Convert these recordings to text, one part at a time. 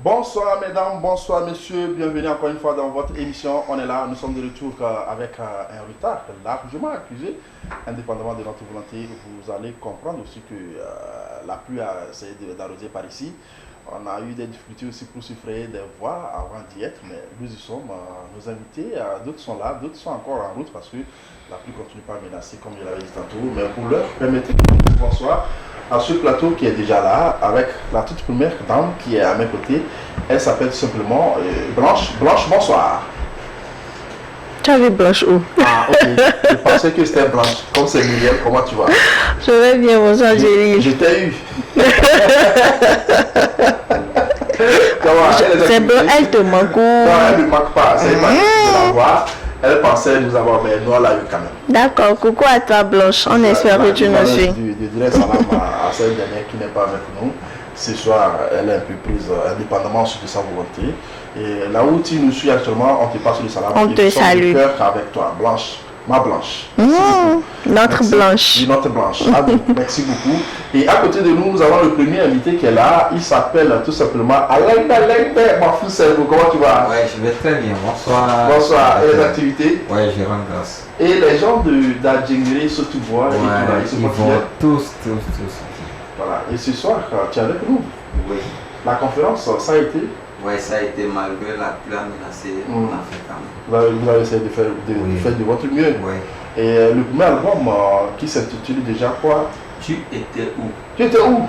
Bonsoir mesdames, bonsoir messieurs, bienvenue encore une fois dans votre émission. On est là, nous sommes de retour avec un retard largement accusé, indépendamment de notre volonté. Vous allez comprendre aussi que la pluie a essayé d'arroser par ici. On a eu des difficultés aussi pour suffrer des voix avant d'y être, mais nous y sommes. Nos invités, d'autres sont là, d'autres sont encore en route parce que la pluie continue pas à menacer comme je l'avais dit tantôt. Mais pour l'heure, permettez-moi de dire bonsoir à ce plateau qui est déjà là, avec la toute première dame qui est à mes côtés. Elle s'appelle tout simplement Blanche. Blanche, bonsoir. Tu avais Blanche où? Ah, ok. Je pensais que c'était Blanche. Comme c'est Muriel, comment tu vas? Je vais bien, bonsoir, Angélique. Je t'ai eu. C'est bon, elle te manque. Non, elle ne manque pas. C'est pas de la voir. Elle pensait nous avoir, mais nous, on l'a eu quand même. D'accord, coucou à toi Blanche, on espère que tu nous suis. Je dirais salam à cette dernière qui n'est pas avec nous. Ce soir, elle est un peu prise indépendamment de sa volonté. Et là où tu nous suis actuellement, on te passe le salam. On te salue. Avec toi, Blanche. Ma Blanche. Notre Blanche. Oui, notre Blanche. Ah, bon, merci beaucoup. Et à côté de nous, nous avons le premier invité qui est là. Il s'appelle tout simplement Alain Mafou Servo. Comment tu vas? Ouais, je vais très bien. Bonsoir. Bonsoir. Et les activités? Ouais, je rends grâce. Et les gens d'Adjingri, Sotubois, ouais, ils vont tous. Voilà. Et ce soir, tu es avec nous? Oui. La conférence, ça a été? Oui, ça a été malgré la pluie menacée. On a fait quand même. Vous avez essayé de faire de votre mieux. Oui. Et le premier album qui s'intitule déjà quoi? Tu étais où? Tu étais où?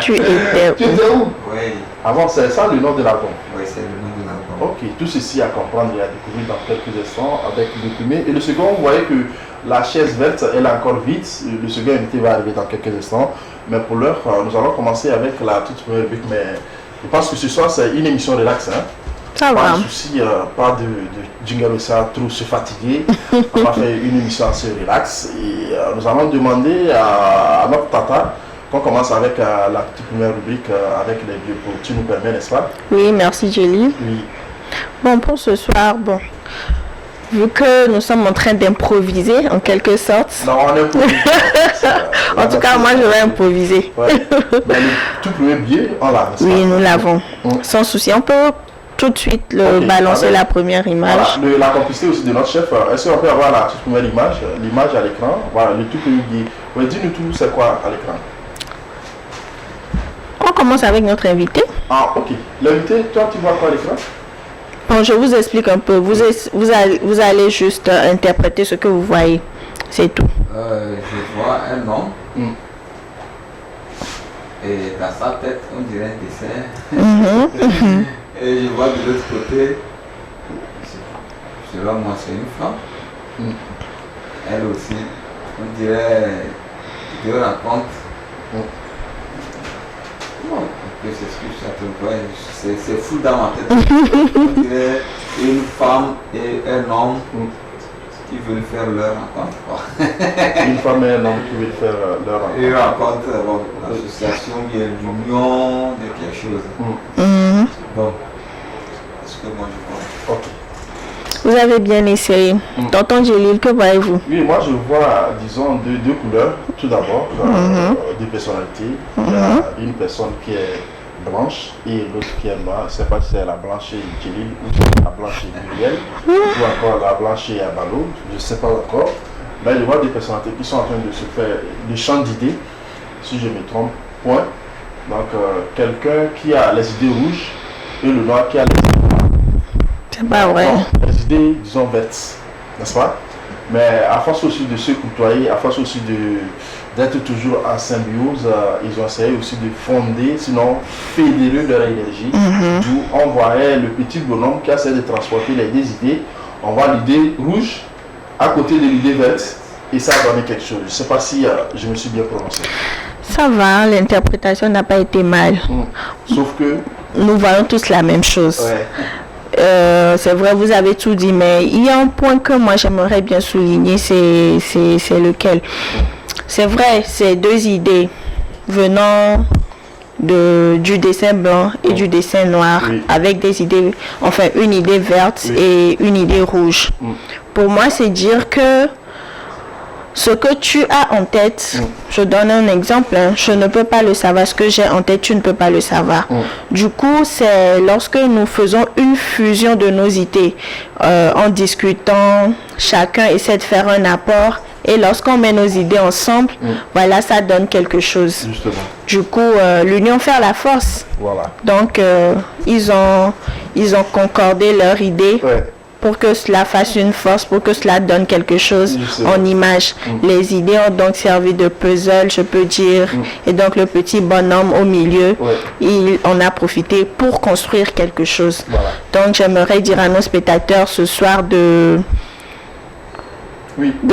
Tu étais où? Oui. Avant, c'est ça le nom de l'album? Oui, c'est le nom de l'album. Ok, tout ceci à comprendre et à découvrir dans quelques instants avec le premier. Et le second, vous voyez que la chaise verte, elle est encore vide. Le second invité va arriver dans quelques instants. Mais pour l'heure, nous allons commencer avec la toute première rubrique. Mais je pense que ce soir, c'est une émission relax. Hein? Ça pas va. de souci, pas de jingle ça, trop se fatiguer. On va faire une émission assez relax. Et nous allons demander à notre tata qu'on commence avec la toute première rubrique avec les vieux pots. Tu nous permets, n'est-ce pas? Oui, merci Julie. Oui. Bon, pour ce soir, vu que nous sommes en train d'improviser en quelque sorte. Non, on improvise. En tout cas, moi je vais improviser. Ouais. Mais le tout premier billet, on l'a. Oui, nous l'avons. Sans souci. On peut tout de suite balancer la première image. Voilà. La complicité aussi de notre chef. Est-ce qu'on peut avoir la toute première image? L'image à l'écran. Voilà, le tout premier billet. Ouais, dis-nous tout, c'est quoi à l'écran? On commence avec notre invité. Ah, ok. L'invité, toi, tu vois quoi à l'écran? Bon, je vous explique un peu. Vous allez juste interpréter ce que vous voyez. C'est tout. Je vois un homme. Et dans sa tête, on dirait un dessin. Et je vois de l'autre côté, selon moi, c'est une femme. Elle aussi, on dirait deux rencontres. C'est fou dans ma tête. On dirait une femme et un homme qui veulent faire leur rencontre. Une femme et un homme qui veulent faire leur rencontre. Une rencontre, l'association, bien l'union de quelque chose. Bon, c'est ce que moi je pense. Ok. Vous avez bien essayé. Tonton Jélil, que voyez-vous? Oui, moi je vois, disons, deux couleurs. Tout d'abord, deux personnalités. Il y a une personne qui est blanche et l'autre qui est noire. Je ne sais pas si c'est la blanche et Jélil ou c'est la blanche et Muriel ou encore la blanche et Abalo. Je ne sais pas encore. Mais je vois des personnalités qui sont en train de se faire des champs d'idées, si je me trompe, point. Donc, quelqu'un qui a les idées rouges et le noir qui a les idées noires. C'est pas vrai. Les idées, disons, vertes, n'est-ce pas? Mais à force aussi de se côtoyer, à force aussi d'être toujours en symbiose, ils ont essayé aussi de fonder, sinon fédérer leur énergie. D'où on voyait le petit bonhomme qui essaie de transporter les deux idées. On voit l'idée rouge à côté de l'idée verte et ça a donné quelque chose. Je ne sais pas si je me suis bien prononcé. Ça va, l'interprétation n'a pas été mal. Sauf que... Nous voyons tous la même chose. Ouais. C'est vrai, vous avez tout dit, mais il y a un point que moi j'aimerais bien souligner, c'est lequel? C'est vrai, c'est deux idées venant du dessin blanc et du dessin noir, avec des idées, enfin une idée verte et une idée rouge. Pour moi, c'est dire que ce que tu as en tête, je donne un exemple, hein, je ne peux pas le savoir. Ce que j'ai en tête, tu ne peux pas le savoir. Du coup, c'est lorsque nous faisons une fusion de nos idées, en discutant, chacun essaie de faire un apport. Et lorsqu'on met nos idées ensemble, voilà, ça donne quelque chose. Justement. Du coup, l'union fait la force. Voilà. Donc, ils ont concordé leurs idées. Ouais. Pour que cela fasse une force, pour que cela donne quelque chose Justement. en image. Les idées ont donc servi de puzzle, je peux dire. Et donc le petit bonhomme au milieu, on a profité pour construire quelque chose. Voilà. Donc j'aimerais dire à nos spectateurs ce soir de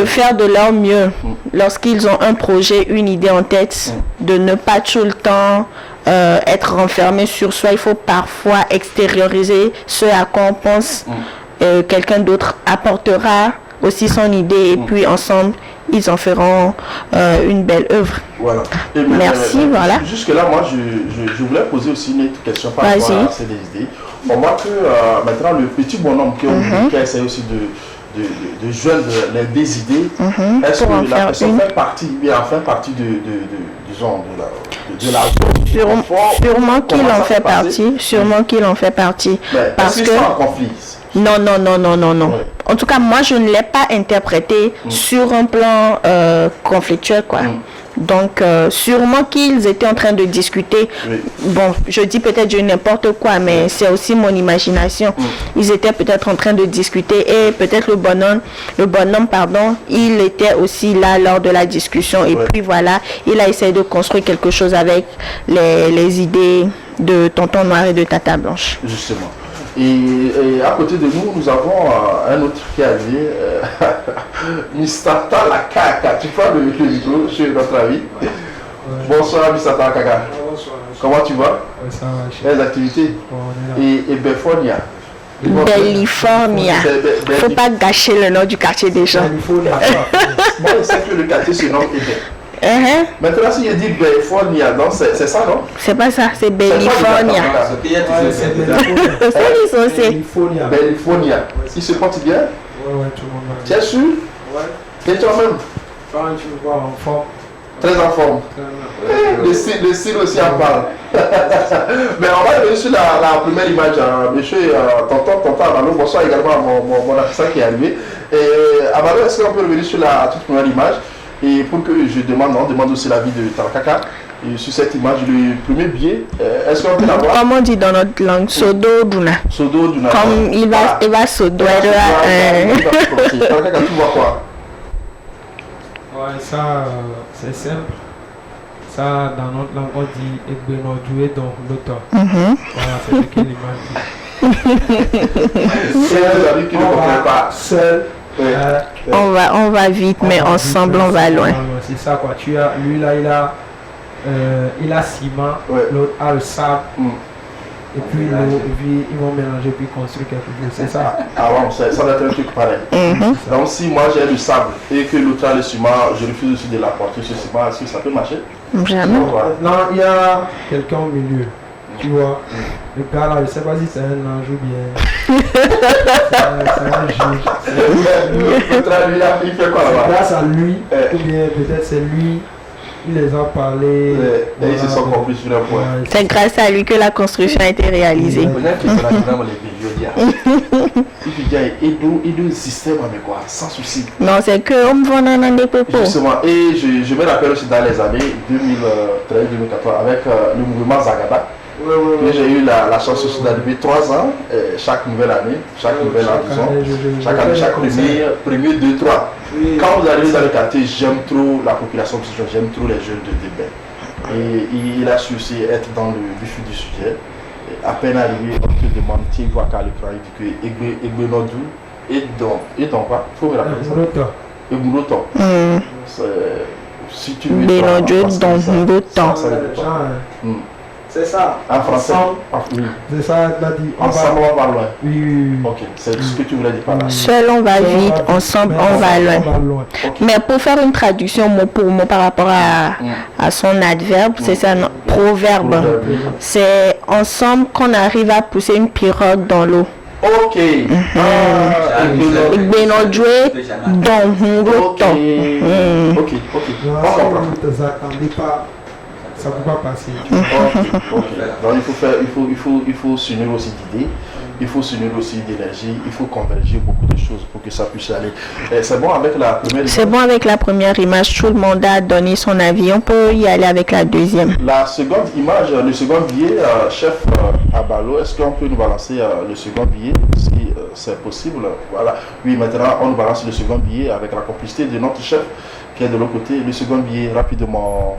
faire de leur mieux lorsqu'ils ont un projet, une idée en tête, de ne pas tout le temps être renfermé sur soi. Il faut parfois extérioriser ce à quoi on pense. Quelqu'un d'autre apportera aussi son idée et puis ensemble ils en feront une belle œuvre. Voilà. Et merci, voilà. Jusque là, moi je voulais poser aussi une autre question par rapport à ces idées. On voit que maintenant le petit bonhomme qui a essayé aussi de joindre des idées, est-ce que la personne fait partie disons, de la sûrement qu'il en fait partie. Sûrement qu'il en fait partie. Parce que c'est un conflit. Non. En tout cas, moi, je ne l'ai pas interprété sur un plan conflictuel, quoi. Donc, sûrement qu'ils étaient en train de discuter. Bon, je dis peut-être n'importe quoi, mais c'est aussi mon imagination. Ils étaient peut-être en train de discuter et peut-être le bonhomme, il était aussi là lors de la discussion. Et puis voilà, il a essayé de construire quelque chose avec les idées de Tonton Noir et de Tata Blanche. Justement. Et à côté de nous, nous avons un autre qui est arrivé, Mistata la Kaka. Tu prends le micro sur notre ami. Bonsoir Mistata la Kaka. Bonsoir. Comment tu vas? Ça va. Les activités. Et Belfornia. Bellifornia. Il ne faut pas gâcher le nom du quartier des gens. Moi, je sais que le quartier se nomme Eden. Maintenant, si je dis Bellifornia, c'est ça, non? C'est pas ça, c'est Bellifornia. C'est Bellifornia. Il se porte bien? Ouais, tout le monde va. Tu es sûr? Ouais. Et toi-même? Quand tu vois en forme. Très en forme. Le style aussi en parle. Mais on va revenir sur la première image. Monsieur Tonton Amalo, bonsoir également à mon assistant qui est arrivé. Amalo, est-ce qu'on peut revenir sur la toute première image? Et pour que je demande, on demande aussi l'avis de Tarakaka. Et sur cette image, le premier billet, est-ce qu'on peut l'avoir? Comme on dit dans notre langue, Sodo Duna. Sodo Duna. Comme il va Sodo. Tarakaka, tu vois quoi? Ouais, ça, c'est simple. Ça, dans notre langue, on dit Egbenodoué dans l'autre. Voilà, c'est ce que l'image dit. Seul, qui ne comprend pas. Seul. On va vite, mais ensemble on va loin. C'est ça quoi. Tu as lui là, il a ciment, l'autre a le sable. Et puis ils vont mélanger puis construire quelque chose. C'est ça. Ah bon, ça doit être un truc pareil. Donc si moi j'ai du sable et que l'autre a le ciment, je refuse aussi de l'apporter ce ciment. Est-ce que ça peut marcher? Jamais. Non, il y a quelqu'un au milieu. Tu vois, le gars là, je ne sais pas si c'est un ange ou bien. C'est un juge. Il fait quoi là-bas? Grâce à lui, ou bien peut-être c'est lui, il les a parlé. Et ils se sont compris sur un point. C'est grâce à lui que la construction a été réalisée. Il doit système avec quoi? Sans souci. Non, c'est que on va dans des propos. Justement, et je me rappelle aussi dans les années 2013-2014 avec le mouvement Zagada. J'ai eu la chance aussi d'arriver 3 ans, chaque nouvelle année, chaque nouvel an, disons, chaque année, chaque premier 2, 3. Quand vous arrivez dans le quartier, j'aime trop la population, j'aime trop les jeunes de Débé. Et il a su aussi être dans le vif du sujet. Et à peine arrivé, on te demande, tu vois qu'à l'écran, il dit que Egbenodou et donc quoi? Il faut me rappeler ça. Egbenodou. Si tu veux. Egbenodou dans C'est ça. En français. Oui. C'est ça, il a dit. Ensemble, on va loin. Oui. Ok, c'est ce que tu voulais dire par là. Seul, on va vite, ensemble, on va loin. Okay. Mais pour faire une traduction mot pour mot par rapport à son adverbe, c'est ça, non, proverbe. C'est ensemble qu'on arrive à pousser une pirogue dans l'eau. Ok. Igbenojue Donhuroto. Ok. Non, On si comprend. vous ne vous attendez pas, ça ne peut pas passer. Ok. Donc il faut s'unir aussi d'idées, il faut s'unir aussi d'énergie, il faut converger beaucoup de choses pour que ça puisse aller. C'est bon avec la première image? C'est bon avec la première image, tout le monde a donné son avis. On peut y aller avec la deuxième. La seconde image, le second billet, chef Abalo, est-ce qu'on peut nous balancer le second billet si c'est possible? Voilà. Oui, maintenant on nous balance le second billet avec la complicité de notre chef qui est de l'autre côté. Le second billet rapidement.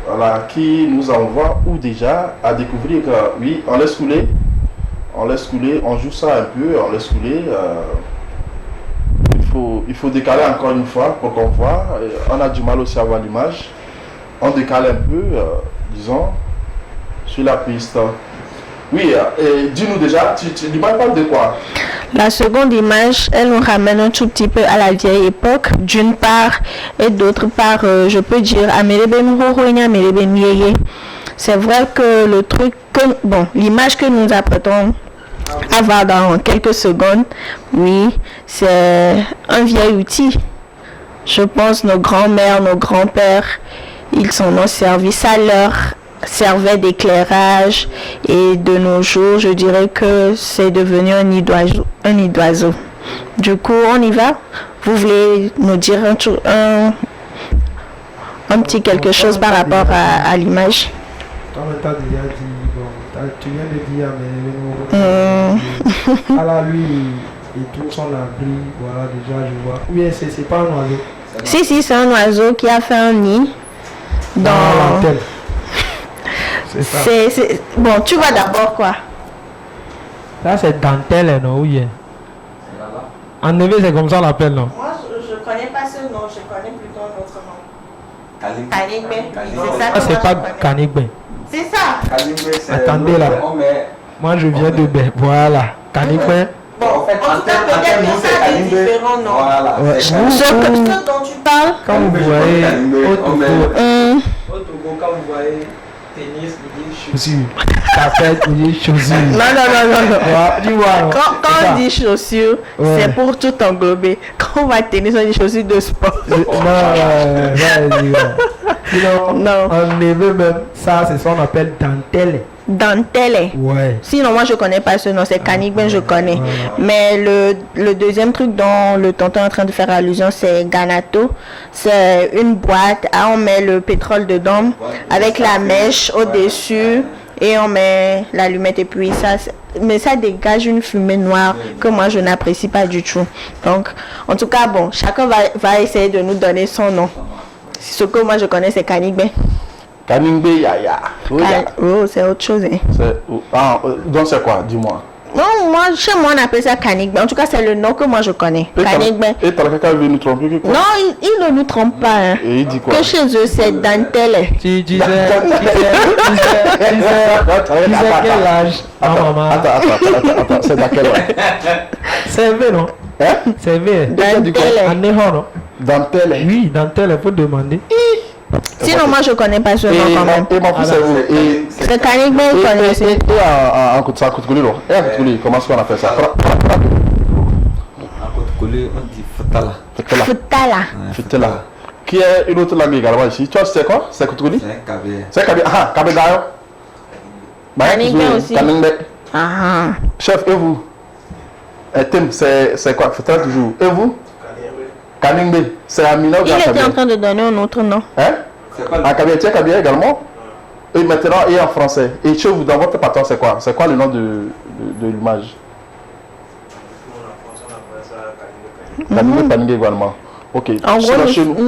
Voilà, qui nous envoie ou déjà à découvrir que oui, on laisse couler, on joue ça un peu, on laisse couler. Il faut décaler encore une fois pour qu'on voit. On a du mal aussi à voir l'image. On décale un peu, disons, sur la piste. Oui, dis-nous déjà, l'image parle de quoi? La seconde image, elle nous ramène un tout petit peu à la vieille époque, d'une part, et d'autre part, je peux dire, c'est vrai que le truc, l'image que nous apprêtons à voir dans quelques secondes, oui, c'est un vieil outil. Je pense nos grands-mères, nos grands-pères, ils s'en ont servi, ça leur servait d'éclairage, et de nos jours, je dirais que c'est devenu un nid d'oiseau. Du coup, on y va. Vous voulez nous dire un petit quelque chose par rapport à l'image? Toi-même, tu as déjà dit, tu viens de dire, mais alors lui, il trouve son abri, voilà, déjà, je vois. Oui, c'est pas un oiseau. Si, c'est un oiseau qui a fait un nid dans l'antenne. C'est ça. Bon, tu vois d'abord quoi? Là, c'est dentelle, non? Oui. En effet, c'est comme ça on l'appelle, non? Moi, je connais pas ce nom, je connais plutôt un autre nom. Kanigbe. C'est ça. Ah, c'est pas Kanigbe. C'est ça. Attendez là. Moi, je viens de Bé. Voilà. Kanigbe. Bon, en tout cas, peut-être que ça a des différents noms. Voilà. Ouais. Ce dont tu parles. Quand vous voyez au Togo, quand vous voyez tennis, vous dites chaussures, tapette, vous dites chaussures. Non. Tu vois, Quand on dit chaussures, c'est pour tout englober. Quand on va tennis, on dit chaussures de sport. Non. En effet, même ça, c'est ce qu'on appelle dentelle. Dentelle. Ouais. Sinon, moi, je connais pas ce nom. C'est Kanigben, je connais. Mais le deuxième truc dont le tonton est en train de faire allusion, c'est Ganato. C'est une boîte. On met le pétrole dedans avec la mèche au-dessus et on met l'allumette et puis ça. Mais ça dégage une fumée noire que moi, je n'apprécie pas du tout. Donc, en tout cas, bon, chacun va essayer de nous donner son nom. Ce que moi, je connais, c'est Kanigben. Kaningbe Yaya. Oh, c'est autre chose. Hein. Donc c'est quoi? Dis-moi. Non, moi, chez moi, on appelle ça Kanigben. En tout cas, c'est le nom que moi, je connais. Kanigben. Et t'as quelqu'un veut nous tromper que quoi? Non, il ne nous trompe pas. Hein. Et il dit quoi? Que chez eux, c'est dentelle. Tu disais quel âge? Attends, c'est dans quel âge? C'est vrai, non? Hein? C'est vrai. Dentelle. En néant, non? Dentelle. Oui, dentelle, il faut demander. Sinon, moi, je connais pas ce nom quand même. Et mon fils, c'est où? C'est Kanigben, il connaît. Et en coup de ça, coup de là. Et en coup de comment est-ce qu'on appelle ça? En Côte-Collée, on dit Fatala. Futala. Futala. Qui est une autre langue également ici? Tu vois, c'est quoi? C'est Côte-Collée? C'est un caviar. C'est Kabé. Ah, Kabé d'ailleurs. Kanigben aussi. Kanigben. Ah. Chef, et vous? Tim, c'est quoi? Futala toujours. Et vous? Kaningbe, c'est Amina ou bien Il était Kabia? en train de donner un autre nom. Hein? C'est pas En Kabia, tu as Kabia également? Et maintenant, et en français. Et chez vous, dans votre patron, c'est quoi? C'est quoi le nom de l'image? Kaningbe, Kaningbe également. Ok. En gros,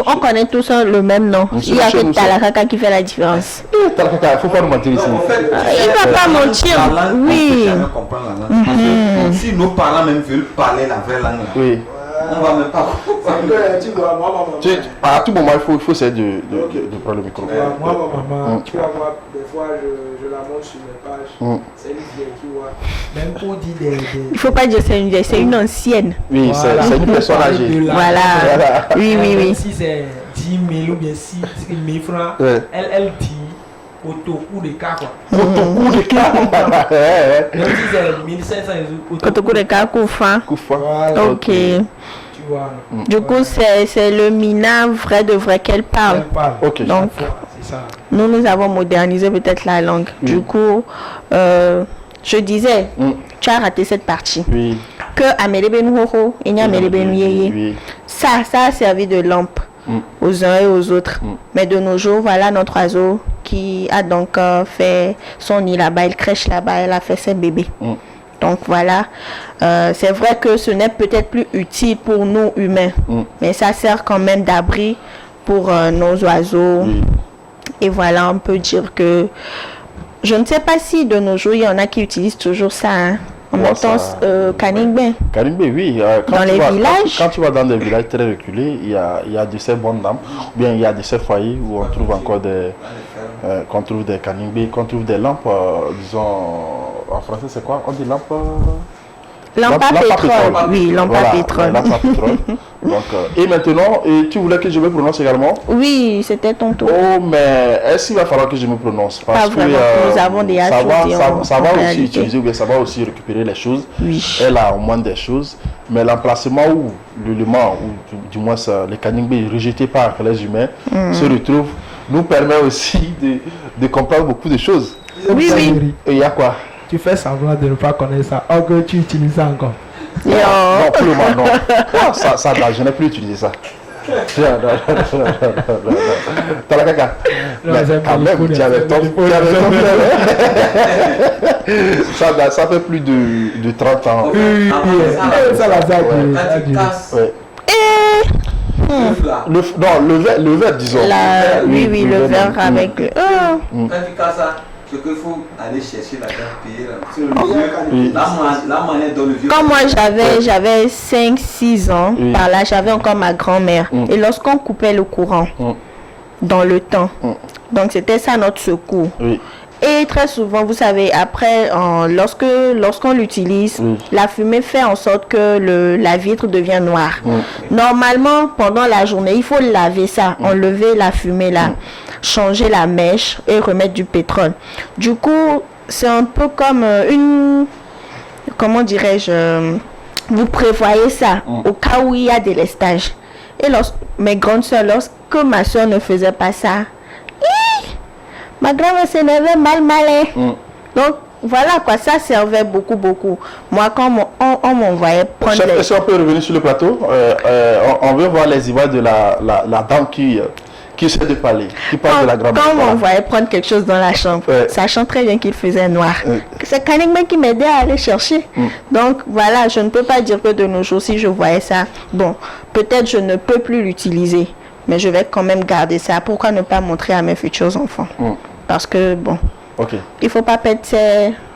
on connaît tous le même nom. Il y a que Talakaka qui fait la différence. Talakaka, il ne faut pas nous mentir ici. Il ne va pas mentir. Oui. On ne peut jamais comprendre la langue. Parce que si nos parents même veulent parler la vraie langue, Oui. on va même pas. À tout moment, il faut essayer de prendre le micro. Moi, ma maman, tu vas voir, des fois, je la montre sur mes pages. C'est une vieille qui voit. Même pour dire des. Il ne faut pas dire c'est une vieille, c'est une ancienne. Oui, Voilà. c'est une personne âgée. Voilà. Oui. Si c'est 10 000 ou bien 6 000 francs, Ouais. elle dit Kotoku de cas quoi. Kotoku de cas. Même si c'est 1500 Kotoku de cas, Koufa. Voilà. Ok. Tu vois. Du coup, c'est le Mina vrai de vrai qu'elle parle. Ok. Donc, c'est ça. nous avons modernisé peut-être la langue. Du coup, je disais, tu as raté cette partie. Oui. Que Amélie Benouho et Amélie Benouyeye, ça a servi de lampe aux uns et aux autres. Mais de nos jours, voilà notre oiseau qui a donc fait son nid là-bas, il crèche là-bas, elle a fait ses bébés. Donc voilà, c'est vrai que ce n'est peut-être plus utile pour nous humains, mais ça sert quand même d'abri pour nos oiseaux. Et voilà, on peut dire que je ne sais pas si de nos jours il y en a qui utilisent toujours ça. Hein. En même temps, Kaningbe. Kaningbe, oui. Dans les villages. Quand tu vas dans des villages très reculés, il y a de ces bonnes dames, ou bien il y a de ces foyers où on trouve encore qu'on trouve des Kaningbe, qu'on trouve des lampes, disons, en français c'est quoi? On dit lampes. Lampe à pétrole. Oui, lampe à pétrole. Lampe à pétrole. Donc, et maintenant, tu voulais que je me prononce également? Oui, c'était ton tour. Oh, mais est-ce qu'il va falloir que je me prononce? Parce pas vraiment, que nous avons des ça va aussi réalité. utiliser, ou bien ça va aussi récupérer les choses. Oui. Elle a au moins des choses. Mais l'emplacement où l'élément, ou du moins les Kaningbe rejetés par les humains se retrouve, nous permet aussi de comprendre beaucoup de choses. Oui, oui. Et il y a quoi? Tu fais semblant de ne pas connaître ça. Oh, que tu utilises ça encore. Non, pour le moment, non. Ça, je n'ai plus utilisé ça. T'as la caca. Quand même, tu avais ton ça fait plus de 30 ans. Oui, ça la Le verre, disons. Oui, le verre avec... Quand tu casses ça, ce qu'il faut aller chercher la dame payer la manière dont le vieux. Quand moi j'avais 5-6 ans, par là j'avais encore ma grand-mère. Et lorsqu'on coupait le courant dans le temps, donc c'était ça notre secours. Et très souvent, vous savez, après, lorsqu'on l'utilise, la fumée fait en sorte que la vitre devient noire. Normalement, pendant la journée, il faut laver ça, enlever la fumée là, changer la mèche et remettre du pétrole. Du coup, c'est un peu comme comment dirais-je, vous prévoyez ça au cas où il y a des lestages. Et mes grandes soeurs, lorsque ma soeur ne faisait pas ça, ma grand-mère s'énervait mal. Donc voilà quoi, ça servait beaucoup. Moi quand on m'envoyait prendre Chef, est-ce qu'on peut revenir sur le plateau? On veut voir les images de la dame qui essaie de parler, qui parle de la grand-mère. Quand on m'envoyait prendre quelque chose dans la chambre, sachant très bien qu'il faisait noir, c'est Kaningbe qui m'aidait à aller chercher. Donc voilà, je ne peux pas dire que de nos jours, si je voyais ça, bon, peut-être je ne peux plus l'utiliser. Mais je vais quand même garder ça. Pourquoi ne pas montrer à mes futurs enfants? Parce que, bon, il ne faut pas perdre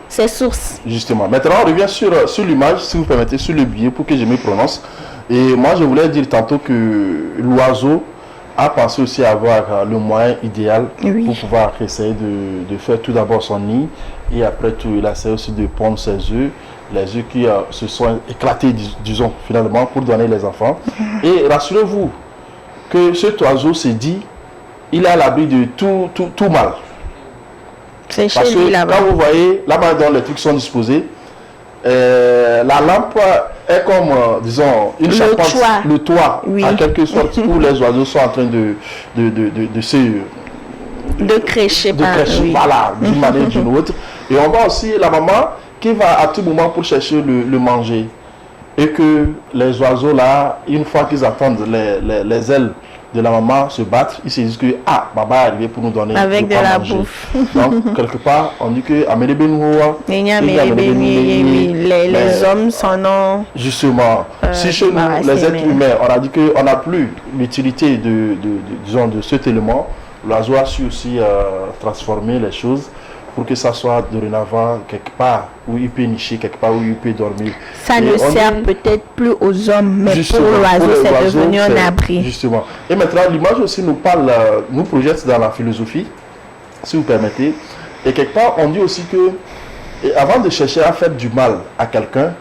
ses sources. Justement. Maintenant, on revient sur l'image, si vous permettez, sur le billet, pour que je me prononce. Et moi, je voulais dire tantôt que l'oiseau a pensé aussi avoir le moyen idéal pour pouvoir essayer de faire tout d'abord son nid. Et après tout, il a essayé aussi de pondre ses œufs. Les œufs qui se sont éclatés, disons, finalement, pour donner les enfants. Et rassurez-vous, que cet oiseau s'est dit, il est à l'abri de tout mal. C'est chez Parce lui que là-bas. quand vous voyez, la manière dont les trucs sont disposés, la lampe est comme, disons, une charpente, le toit, en quelque sorte, où les oiseaux sont en train de crécher. Voilà, d'une manière ou d'une autre. Et on voit aussi la maman qui va à tout moment pour chercher le manger. Et que les oiseaux là, une fois qu'ils attendent les ailes de la maman se battre, ils se disent que Baba est arrivé pour nous donner avec de la manger. bouffe. Donc quelque part, on dit que Amélie Benouhoua, les hommes s'en ont. Justement, si chez nous, les êtres humains, on a dit qu'on n'a plus l'utilité de cet élément, l'oiseau a su aussi transformer les choses pour que ça soit dorénavant quelque part où il peut nicher, quelque part où il peut dormir. Ça ne sert peut-être plus aux hommes, mais pour l'oiseau, c'est devenu un abri. Justement. Et maintenant, l'image aussi nous parle, nous projette dans la philosophie, si vous permettez. Et quelque part, on dit aussi que, avant de chercher à faire du mal à quelqu'un,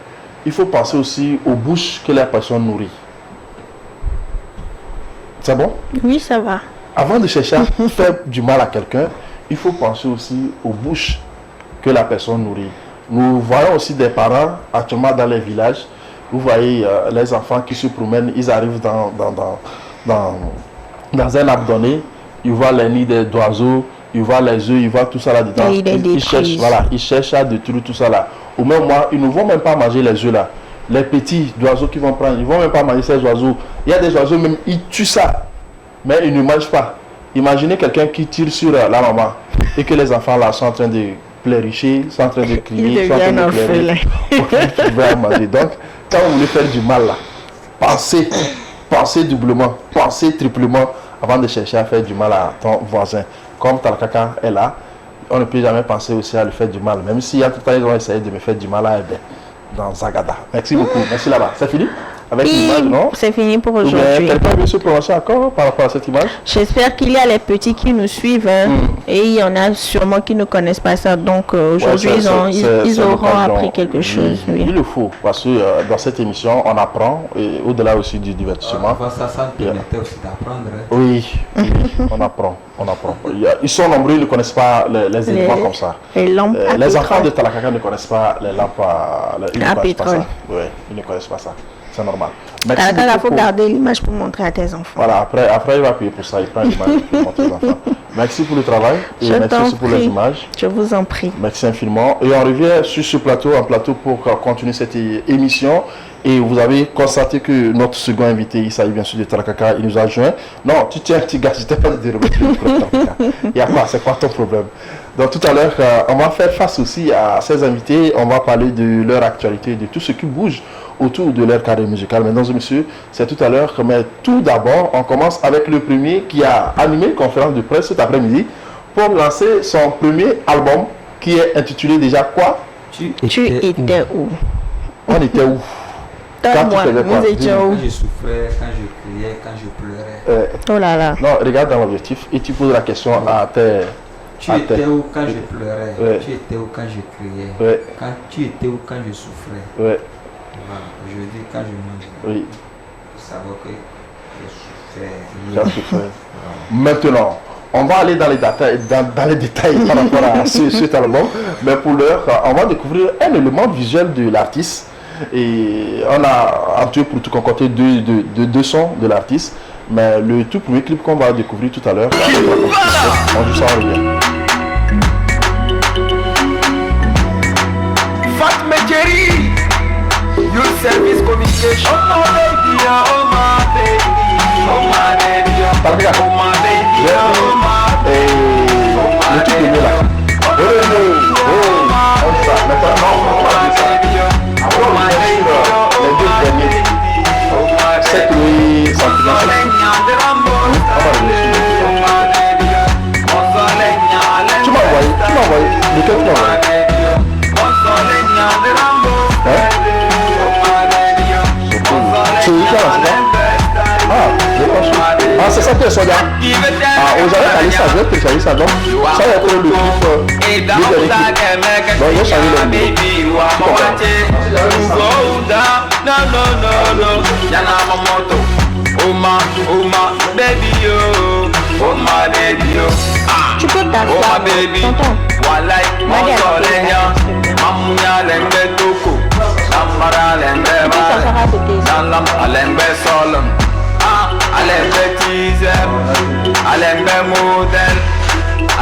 il faut penser aussi aux bouches que la personne nourrit. C'est bon? Oui, ça va. Avant de chercher à faire du mal à quelqu'un, il faut penser aussi aux bouches que la personne nourrit. Nous voyons aussi des parents actuellement dans les villages. Vous voyez les enfants qui se promènent, ils arrivent dans un arbre donné, ils voient les nids d'oiseaux, ils voient les œufs, ils voient tout ça là-dedans. Ils cherchent à détruire tout ça là. Au même moment, ils ne vont même pas manger les œufs là. Les petits oiseaux qu'ils vont prendre, ils ne vont même pas manger ces oiseaux. Il y a des oiseaux même, ils tuent ça, mais ils ne mangent pas. Imaginez quelqu'un qui tire sur la maman et que les enfants là sont en train de pleuricher, sont en train de crier, sont en train de pleurer. Ils veulent manger. Donc, quand vous voulez faire du mal là, pensez doublement, pensez triplement avant de chercher à faire du mal à ton voisin. Comme Talakaka est là, on ne peut jamais penser aussi à lui faire du mal. Même si en tout temps ils ont essayé de me faire du mal à Eben dans Zagada. Merci beaucoup. Merci là-bas. C'est fini avec l'image, non? C'est fini pour aujourd'hui. Quelqu'un veut se prononcer encore par rapport à cette image? J'espère qu'il y a les petits qui nous suivent et il y en a sûrement qui ne connaissent pas ça. Donc aujourd'hui, ils auront appris quelque chose. Oui. Il le faut parce que dans cette émission, on apprend et au-delà aussi du divertissement. Ça permettait aussi d'apprendre. Oui, on apprend. Ils sont nombreux, ils ne connaissent pas les éléments comme ça. Les enfants de Talakaka ne connaissent pas les lampes à pétrole. Oui, ils ne connaissent pas ça. C'est normal. Il faut garder l'image pour montrer à tes enfants. Voilà, après il va payer pour ça. Il prend l'image pour montrer aux enfants. Merci pour le travail et merci aussi pour les images. Je vous en prie. Merci infiniment. Et on revient sur ce plateau, pour continuer cette émission. Et vous avez constaté que notre second invité, il s'agit bien sûr de Talakaka, il nous a joint. Non, tu tiens un petit gars, je t'ai pas dit de remettre le micro. Il y a quoi? C'est quoi ton problème? Donc tout à l'heure, on va faire face aussi à ces invités. On va parler de leur actualité, de tout ce qui bouge autour de leur carrière musicale. Mesdames et messieurs, c'est tout à l'heure. Mais tout d'abord, on commence avec le premier qui a animé une conférence de presse cet après-midi pour lancer son premier album qui est intitulé déjà quoi? Tu étais où? On était où? Moi, nous étions où? Quand je souffrais, quand je criais, quand je pleurais. Oh là là. Non, regarde dans l'objectif et tu poses la question à tes... Tu étais où quand je pleurais? Tu étais où quand je criais? Tu étais où quand je souffrais? Voilà. Je dis quand je mangeais. Oui. Vous savez que je souffrais. Maintenant, on va aller dans les détails par rapport à cet album. Mais pour l'heure, on va découvrir un élément visuel de l'artiste. Et on a actuellement pour tout concocter deux sons de l'artiste. Mais le tout premier clip qu'on va découvrir tout à l'heure, on joue ça en revient. Fatma Jerry, your service communication. Oh my baby, oh my baby, oh my baby, oh my baby, oh my baby. Le tout premier là. Tu m'as envoyé. Lequel tu m'as envoyé? C'est ça que c'est Sonia. Aujourd'hui, Kalissa, je vais télécharger ça. Donc, ça va être le clip. Donc, je vais changer le numéro. Tu peux t'asseoir, tonton. Alembe teaser, alembe model,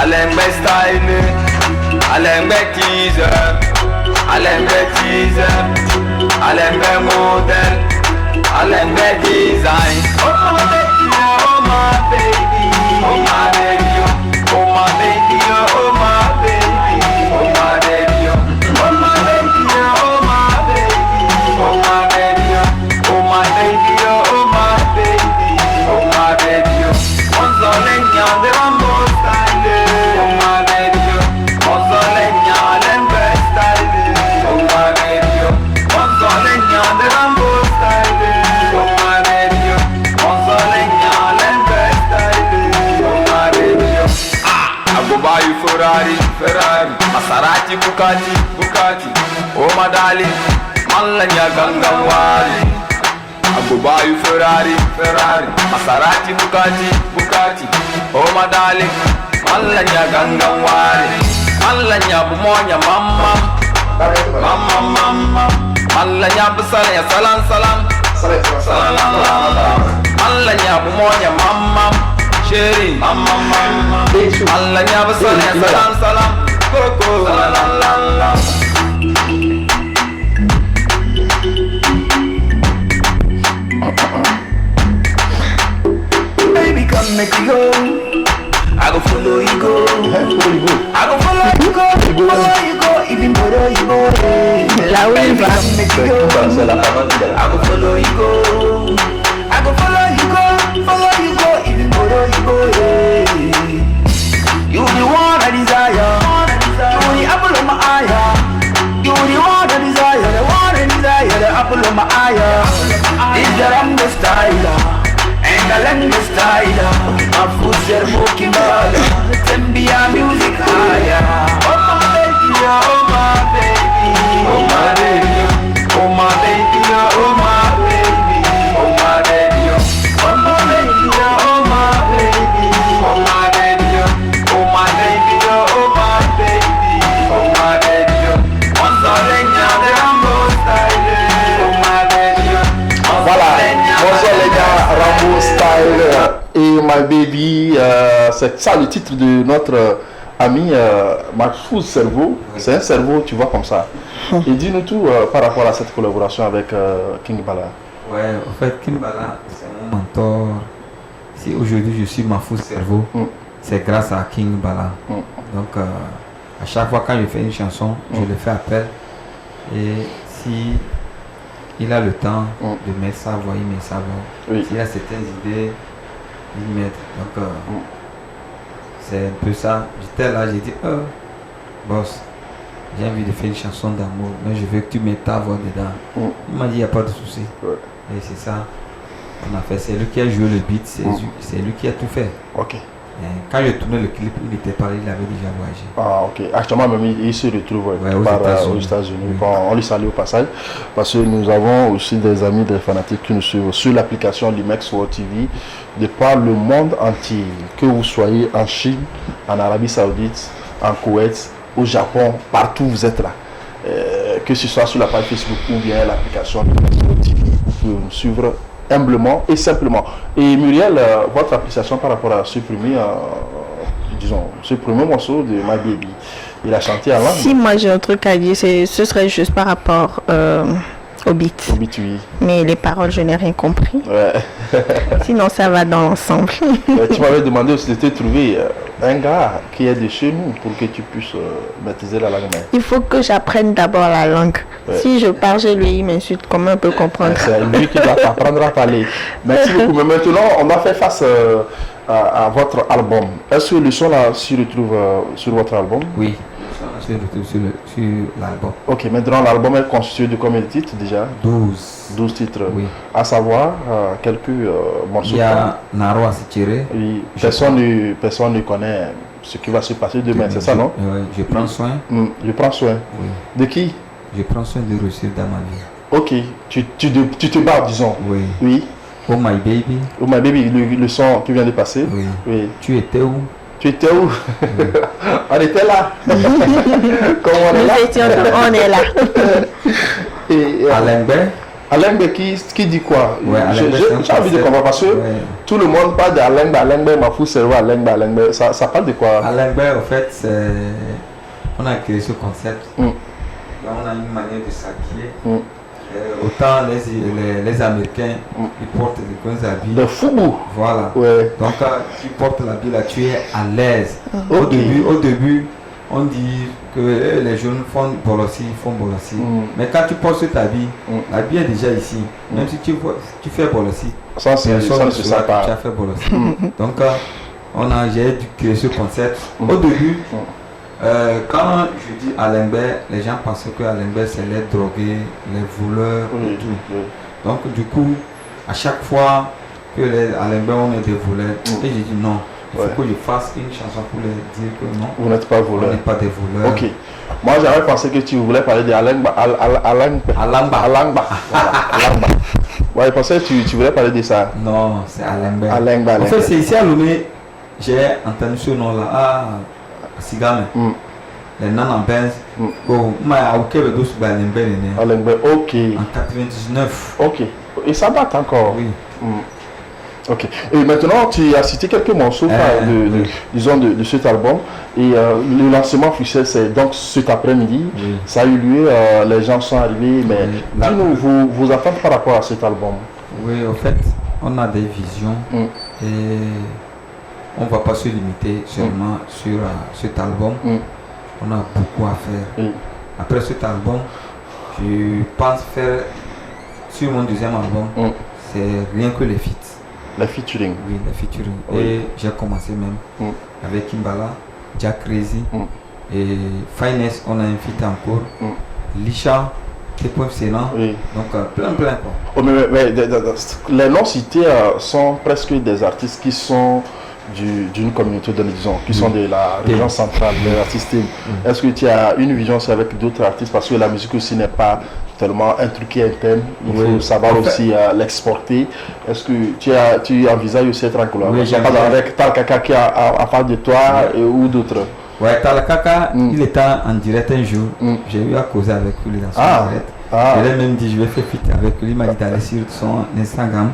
alembe style, alembe teaser, alembe model, alembe design. Oh my baby, oh my baby, oh my baby, oh my baby, oh my baby, oh my baby, oh my baby, oh my baby, oh my baby, oh my baby, oh my baby. Oh my baby, on zolenya de rambo style. Oh my baby, on zolenya lembe style. Oh my baby, on zolenya de rambo style. Oh my baby, on zolenya lembe style. Oh my baby, I go buy you Ferrari, Maserati, Bugatti. Oh my darling, malanya gangan wali. I go buy you Ferrari, Maserati, Bugatti. Oh my darling, Malanya gangawari, malanya bumonya mama, mama, malanya busalanya salam salam, salam, malanya bumonya mama, chérie, mama, malanya busalanya salam salam, koko, salam. Baby, come make me go. I go follow you go. I go follow you go. Follow you go. Even follow you go. Là où il va. C'est la parole de I go follow you go. I go follow you go. Follow you go. Even follow you go. You the one I desire. You the apple of my eye. You the one I desire. The one I desire. The apple of my eye. Is the wrong style. And I like the style. My food servo kimbala. Send me a music higher. Oh my baby, oh my baby, oh my baby, oh my baby, oh my baby, oh my baby, oh my baby, oh my baby, oh my baby, oh my baby, oh my baby, oh my baby. Once I let you the Rambo style, oh my baby. Voilà, bonsoir les gars, Rambo Style et My Baby, c'est ça le titre de notre ami Mahfouz Servo. C'est un cerveau, tu vois, comme ça. Et dis-nous tout par rapport à cette collaboration avec King Bala. Ouais, en fait, King Bala, c'est mon mentor. Si aujourd'hui je suis Mahfouz Servo, c'est grâce à King Bala. Donc, à chaque fois quand je fais une chanson, je le fais appel. Et si il a le temps de mettre sa voix, il met sa voix. Oui. S'il a certaines idées, il met. Donc, c'est un peu ça. J'étais là, j'ai dit, boss, j'ai envie de faire une chanson d'amour, mais je veux que tu mettes ta voix dedans. Il m'a dit, il n'y a pas de souci. Et c'est ça qu'on a fait. C'est lui qui a joué le beat, c'est lui qui a tout fait. Ok. Et quand j'ai tourné le clip, il était pas là, il avait déjà voyagé. Ah ok. Actuellement même il se retrouve aux États-Unis. Oui. Bon, on lui salue au passage parce que nous avons aussi des amis, des fanatiques qui nous suivent sur l'application Limex World TV de par le monde entier. Que vous soyez en Chine, en Arabie Saoudite, en Koweït, au Japon, partout vous êtes là. Que ce soit sur la page Facebook ou bien l'application Limex World TV, vous pouvez nous suivre humblement et simplement. Et Muriel, votre appréciation par rapport à ce premier, disons, ce premier morceau de My Baby, il a chanté en langue. Si moi j'ai un truc à dire, ce serait juste par rapport au beat. Au beat, oui. Mais les paroles, je n'ai rien compris. Ouais. Sinon, ça va dans l'ensemble. Tu m'avais demandé aussi de te trouver un gars qui est de chez nous pour que tu puisses maîtriser la langue. Il faut que j'apprenne d'abord la langue. Ouais. Si je parle chez lui, il m'insulte. Comment on peut comprendre? C'est lui qui doit t'apprendre à parler. Merci beaucoup. Mais maintenant, on a fait face à votre album. Est-ce que le son là s'y retrouve sur votre album? Oui, sur l'album. Ok, maintenant l'album est constitué de combien de titres déjà? 12 titres. Oui. À savoir quelques morceaux. Il y a Naro Asichiré. Oui. Personne ne connaît ce qui va se passer demain, c'est ça, non? Oui, je prends soin. Je prends soin. Oui. De qui? Je prends soin de réussir dans ma vie. Ok, tu te bats, disons. Oui. Oui. Oh my baby. Oh my baby, le son qui vient de passer. Oui. Oui. Tu étais où? Tu étais où? Oui. On était là. Comment on est là? On est là. Et Alembe qui dit quoi? Ouais, j'ai envie de comprendre parce que tout le monde parle d'Alembe, Mahfouz Servo, Alembe. Ça parle de quoi? Alembe, en fait, on a créé ce concept. Là, on a une manière de s'habiller. Autant les Américains, ils portent des grands habits. Le foubou. Voilà. Ouais. Donc, quand tu portes l'habit là, tu es à l'aise. Okay. Au début, on dit que les jeunes font bolossi. Mais quand tu portes cet habit, l'habit est déjà ici. Même si tu fais bolossi, ça c'est ça. Tu as fait bolossi. Donc, j'ai dû créer ce concept. Au début, quand je dis Alembe, les gens pensaient que Alembe c'est les drogués, les voleurs et tout. Donc du coup, à chaque fois que les Alembe on est des voleurs, et j'ai dit non, il faut que je fasse une chanson pour les dire que non, vous n'êtes pas voleurs. On n'est pas des voleurs. Ok. Moi j'avais pensé que tu voulais parler de Alamba. Voilà. Ouais, je pensais que tu voulais parler de ça. Non, c'est Alembe. Alembe. En fait, c'est ici à Lomé. j'ai entendu ce nom-là à Sigame. Les Nana Benz. Oh, ma ok, le dos sur Alengbe, ok. En 99. Ok. Et ça date encore. Oui. Ok. Et maintenant, tu as cité quelques morceaux disons de cet album. Et le lancement officiel, c'est donc cet après-midi. Oui. Ça a eu lieu, les gens sont arrivés. Mais dis-nous, vos attentes par rapport à cet album. Oui, en fait, on a des visions et on ne va pas se limiter seulement sur cet album. On a beaucoup à faire. Après cet album, je pense faire sur mon deuxième album, c'est rien que les feats. Les featuring. Oui, les featuring. Et j'ai commencé même avec Kimbala, Jack Crazy et Finesse, on a un feat encore. Lisha, T.F. Sénat. Donc plein quoi. Oh, mais les noms cités sont presque des artistes qui sont d'une communauté donné, disons, qui sont de la région centrale, des artistes. Est-ce que tu as une vision aussi avec d'autres artistes, parce que la musique aussi n'est pas tellement un truc qui est interne, il faut savoir aussi l'exporter. Est-ce que tu envisages aussi être en collaboration avec Talkaka qui a face de toi ou d'autres? Ouais, Talkaka, il était en direct un jour, j'ai eu à causer avec lui dans son direct. Je lui ai même dit je vais faire fit avec lui, il m'a dit d'aller sur son Instagram.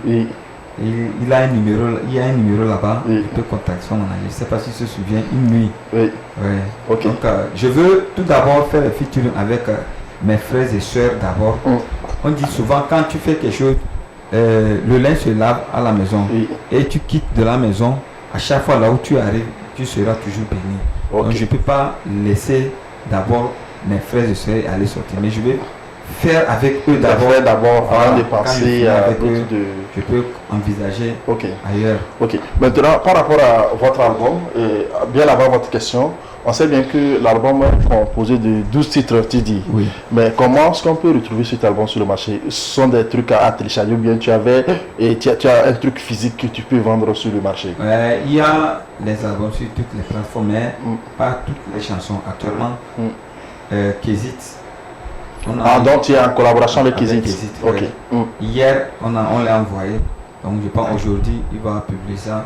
Il a un numéro là-bas, il peut contacter son manager. Je ne sais pas s'il se souvient, une nuit. Okay. Donc, je veux tout d'abord faire le featuring avec mes frères et soeurs d'abord. On dit souvent, quand tu fais quelque chose, le linge se lave à la maison et tu quittes de la maison, à chaque fois là où tu arrives, tu seras toujours béni. Donc, je ne peux pas laisser d'abord mes frères et soeurs aller sortir, mais je vais faire avec eux d'abord avant de penser à eux, je peux envisager ailleurs. Ok. Maintenant, par rapport à votre album, et bien avant votre question, on sait bien que l'album est composé de 12 titres, tu dis. Oui. Mais comment est-ce qu'on peut retrouver cet album sur le marché? Ce sont des trucs à télécharger ou bien tu as un truc physique que tu peux vendre sur le marché? Il y a les albums sur toutes les plateformes, mais pas toutes les chansons. Actuellement, Kézit. Donc tu es en collaboration avec Kézit. Ok. Hier, on l'a envoyé. Donc je pense aujourd'hui, il va publier ça.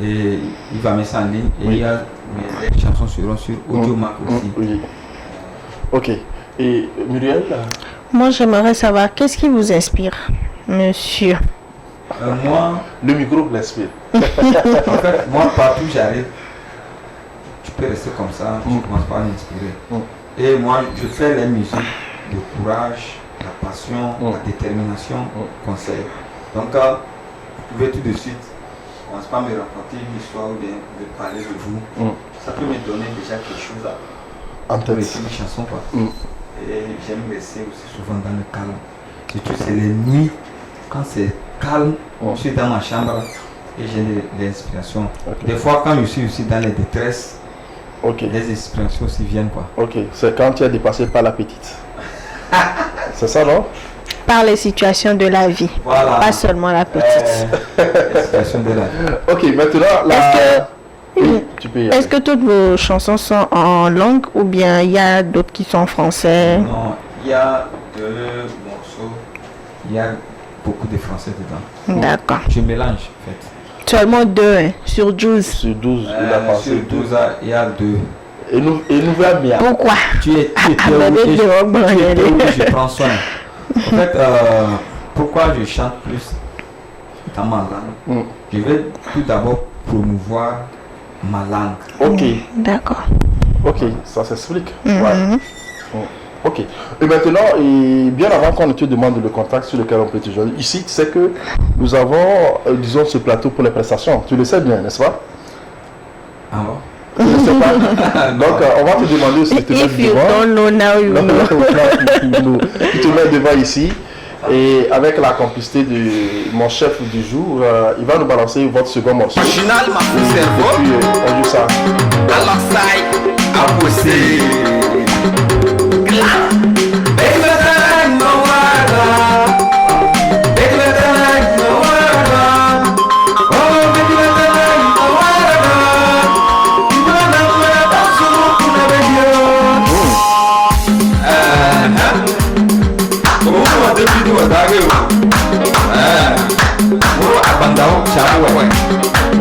Et il va mettre ça en ligne. Et il y a les chansons seront sur Audiomack aussi. Ok. Et Muriel? Moi, j'aimerais savoir, qu'est-ce qui vous inspire, monsieur? Moi... Le micro l'inspire. En fait, moi, partout où j'arrive, tu peux rester comme ça, tu commences pas à m'inspirer. Et moi, je fais les musiques de courage, la passion, la détermination qu'on sait. Donc, vous pouvez tout de suite, on ne commence pas à me raconter une histoire ou bien de parler de vous. Ça peut me donner déjà quelque chose en tête. Pour écrire une chanson, quoi. Et j'aime rester aussi souvent dans le calme. Surtout, c'est les nuits, quand c'est calme, je suis dans ma chambre et j'ai l'inspiration. Des fois, quand je suis aussi dans les détresses, les inspirations aussi viennent, quoi. C'est quand tu es dépassé par la petite. C'est ça, non? Par les situations de la vie, pas seulement la petite. Les situations de la vie. Ok, maintenant, est-ce que toutes vos chansons sont en langue ou bien il y a d'autres qui sont en français? Non, il y a 2 morceaux, il y a beaucoup de français dedans. D'accord. Je mélange, en fait. Seulement 2 sur 12. Sur 12, il a passé sur 12, il y a 2. Et nous verrons bien. Pourquoi? Tu es où je prends soin. En fait, pourquoi je chante plus dans ma langue? Je vais tout d'abord promouvoir ma langue. D'accord. Ça s'explique. Ok. Et maintenant, bien avant qu'on ne te demande le contact sur lequel on peut te joindre, ici, tu sais que nous avons, disons, ce plateau pour les prestations. Tu le sais bien, n'est-ce pas? Ah bon? Je ne sais pas. Donc, on va te demander si tu te mets devant. Tu te mets devant ici. Et avec la complicité de mon chef du jour, il va nous balancer votre second morceau. Original, ma cerveau. Et puis, on joue ça. Alors ça a bossé.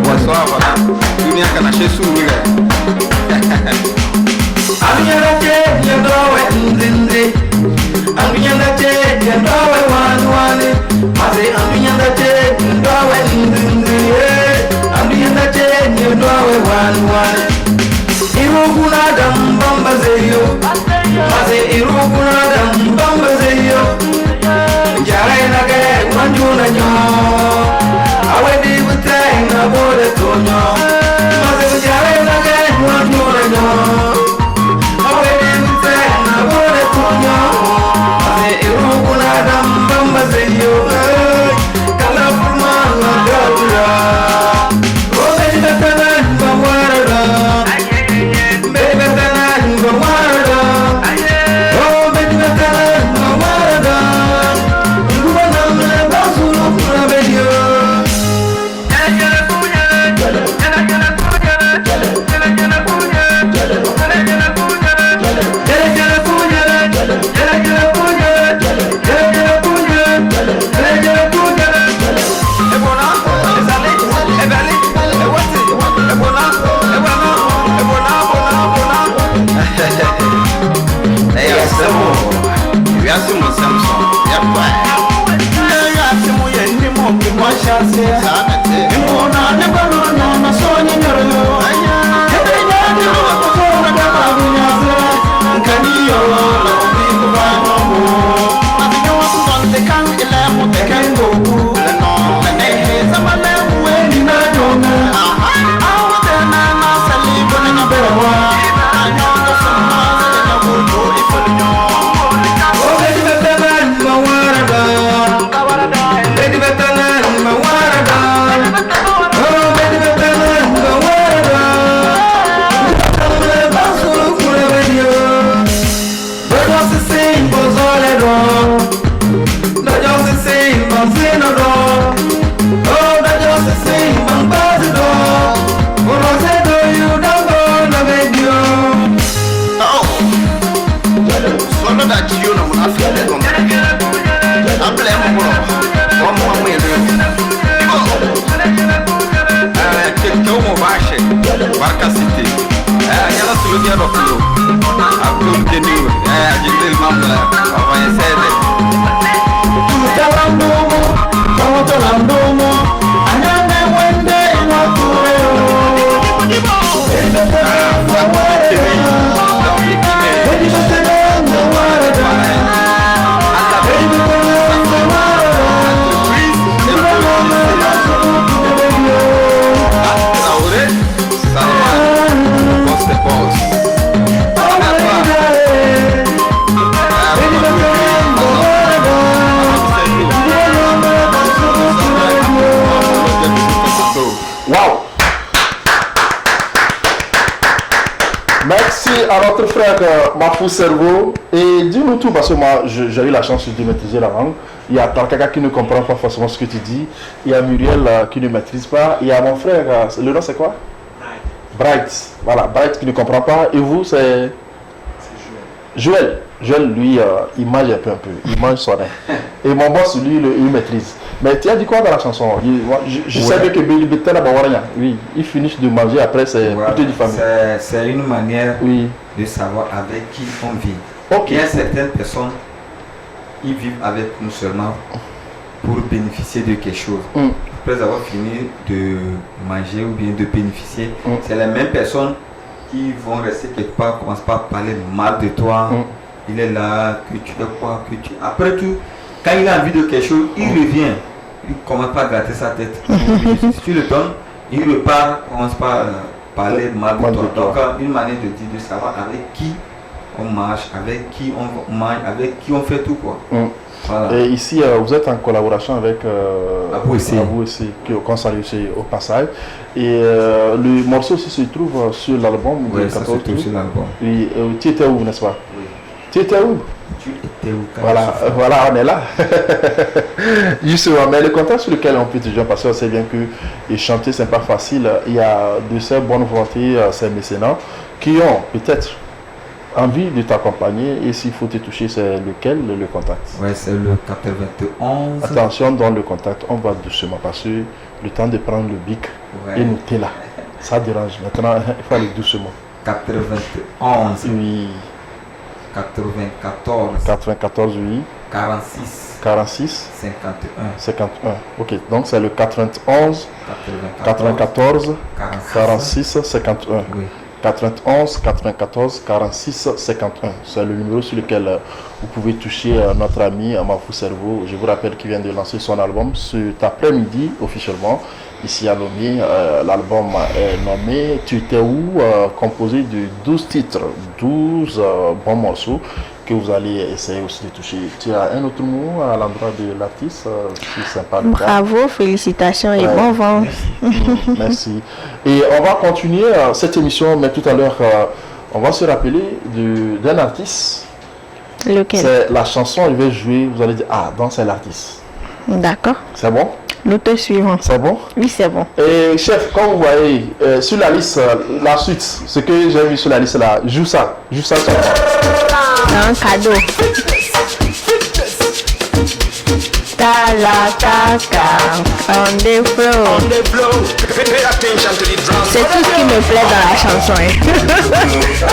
Bonsoir, voilà. Mafou Cerveau, et dis-nous tout parce que moi j'ai eu la chance de maîtriser la langue. Il y a quelqu'un qui ne comprend pas forcément ce que tu dis, il y a Muriel qui ne maîtrise pas, il y a mon frère, le nom c'est quoi? Bright. Voilà, Bright qui ne comprend pas, et vous c'est Joël. Joël lui il mange un peu, il mange son nez. Et mon boss lui il maîtrise. Mais tu as dit quoi dans la chanson? Je savais que oui, ils finissent de manger après, c'est plutôt du famille. C'est une manière de savoir avec qui on vit. Okay. Il y a certaines personnes qui vivent avec nous seulement pour bénéficier de quelque chose. Après avoir fini de manger ou bien de bénéficier, c'est les mêmes personnes qui vont rester quelque part, commencent pas à parler mal de toi. Il est là, que tu fais quoi, que tu... Après tout, quand il a envie de quelque chose, il revient. Il ne commence pas à gratter sa tête. Si tu le donnes, il repart, commence pas à parler mal de toi. Donc, une manière de dire, de savoir avec qui on marche, avec qui on mange, avec qui on fait tout quoi. Voilà. Et ici, vous êtes en collaboration avec Abou aussi, qu'on salue au passage. Et le morceau aussi se trouve sur l'album. Oui, ça se trouve sur l'album. Oui, tu étais où, n'est-ce pas? Oui. Tu étais où? Tu étais où? Voilà, on est là. Justement, mais le contexte sur lequel on peut toujours, parce qu'on sait bien que chanter, c'est pas facile. Il y a de ces bonnes volontés, ces mécénats, qui ont peut-être envie de t'accompagner, et s'il faut te toucher, c'est lequel le contact? Ouais, c'est le 91. Attention, dans le contact, on va doucement passer le temps de prendre le bic et noter là. Ça dérange. Maintenant, il faut aller doucement. 91. Oui. 94. 94, oui. 46. 46. 51. 51. Ok, donc c'est le 91, 94, 46, 51. Oui. 91, 94, 46, 51. C'est le numéro sur lequel vous pouvez toucher notre ami Mafou Cerveau. Je vous rappelle qu'il vient de lancer son album cet après-midi officiellement. Ici à Lomé, l'album est nommé Tu étais où, composé de 12 titres, 12 bons morceaux que vous allez essayer aussi de toucher. Tu as un autre mot à l'endroit de l'artiste, c'est sympa. Bravo, félicitations et bon vent. Merci. Et on va continuer cette émission, mais tout à l'heure, on va se rappeler d'un artiste. Lequel? C'est la chanson, il va jouer, vous allez dire, ah, donc c'est l'artiste. D'accord. C'est bon? L'auteur suivant. C'est bon? Oui, c'est bon. Et chef, comme vous voyez, sur la liste, la suite, ce que j'ai vu sur la liste là, joue ça sur Un cadeau. On the flow. C'est tout ce qui me plaît dans la chanson.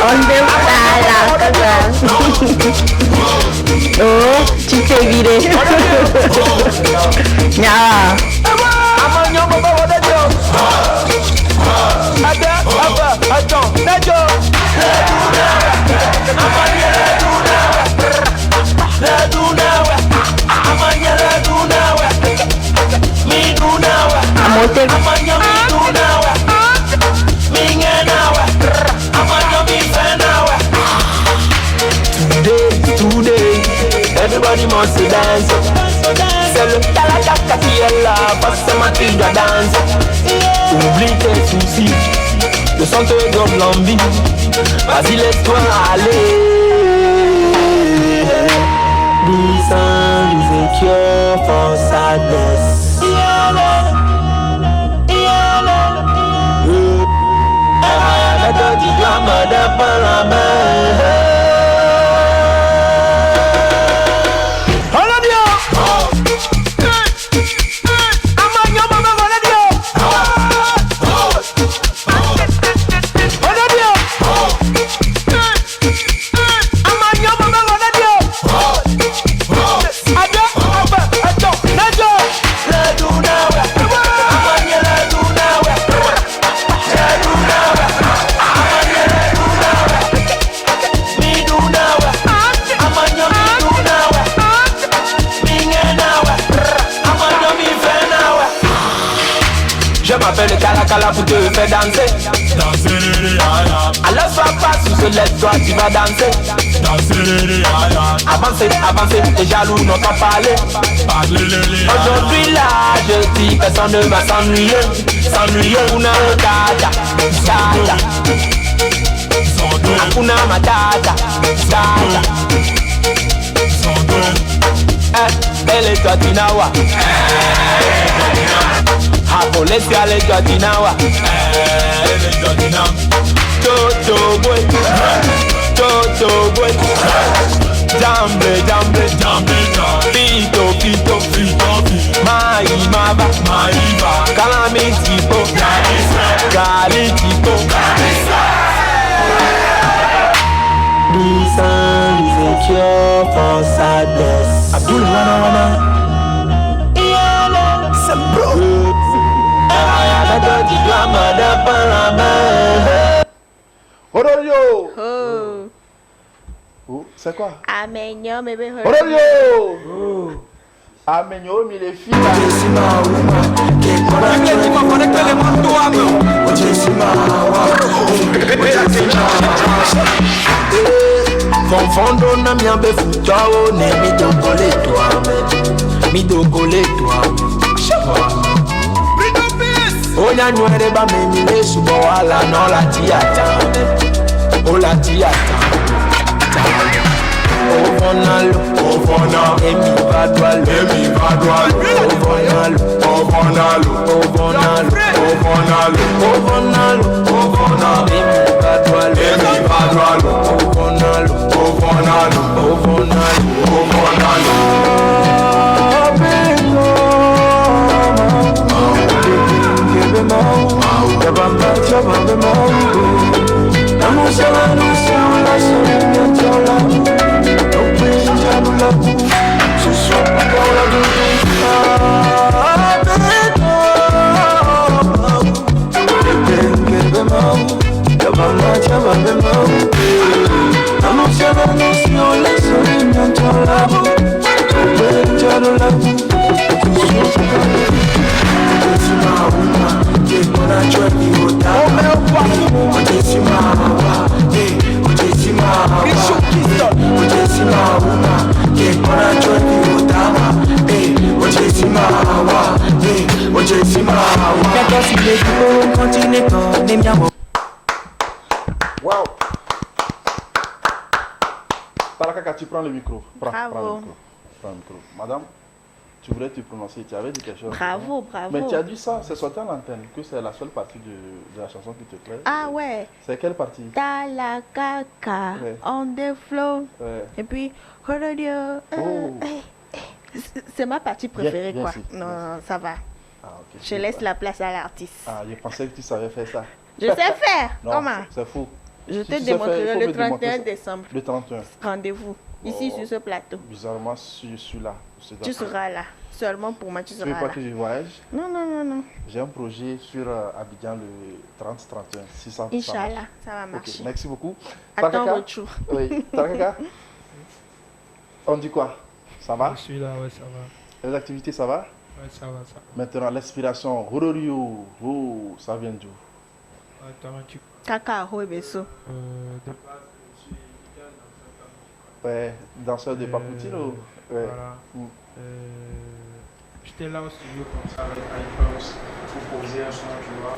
On the Oh, tu t'es viré. Today, everybody must dance. C'est le talaka qui est là, parce que ma fille doit danser. Oublie tes soucis, le son te donne l'envie. Vas-y, laisse-toi aller. These songs a cure for sadness. I got the drama that Panama. Je m'appelle Kalakala pour te faire danser. Alors sois pas sous ce lève-toi, tu vas danser. Avancez, les jaloux n'ont pas parlé. Aujourd'hui là, je dis personne ne va s'ennuyer. Una Matata, Tata. Hakuna Matata, Tata. Elle est toi Tinawa. Hapolesia le Jodinawa. Toto boy. Jambe. Pito. Maiva. Calamitipo. Galitipo. This song is a cure for sadness. Abdul Wana. Ororio! Oh. C'est quoi? Amenyo, bébé. Ororio! Amenyo, mais les filles. Confondo na miambe futao ne midogole toi. Onya nywere ba menile subo wala no la tiata. O la tiata. Ovonalo, emi vadwalo, Tarakaka, tu prends le micro. Prends Bravo. le micro. Prends le micro. Madame, tu voulais te prononcer, tu avais dit quelque chose. Bravo, bravo. Mais tu as dit ça, c'est sorti à l'antenne, que c'est la seule partie de la chanson qui te plaît. Ah ouais. C'est quelle partie? Tarakaka, Ouais. on the flow. Ouais. Et puis, radio. Oh. C'est ma partie préférée, Bien quoi. sûr, Non, bien non, ça va. Ah, ok. Je laisse la place à l'artiste. Ah, je pensais que tu savais faire ça. Je sais faire. Non, Comment? c'est faux. Je Si te tu sais faire, il démontrerai faut le me démontrer 31 ça. décembre. Le 31. Rendez-vous. Ici, Oh. sur ce plateau. Bizarrement, si je suis là. c'est Tu d'accord. seras là. Seulement pour moi, tu Tu veux seras pas là. que je voyage? Non, non, non, non. J'ai un projet sur Abidjan le 30-31. Si ça, ça marche. Inch'Allah, ça va Ok, marcher. merci beaucoup. À ton Tarakaka? retour. Oui, Tarakaka? On dit quoi? Ça va? Je suis là, ouais, ça va. Les activités, ça va? Ouais, ça va, ça va. Maintenant, l'inspiration, Rororio, oh, ça vient d'où? Ouais, toi, tu... Kaka, Ahoe Beso. de base, je suis leader dans Ouais, danseur de Paputino. Ouais. Voilà. Mm. J'étais là au studio comme ça avec iPhones pour poser un son, tu vois.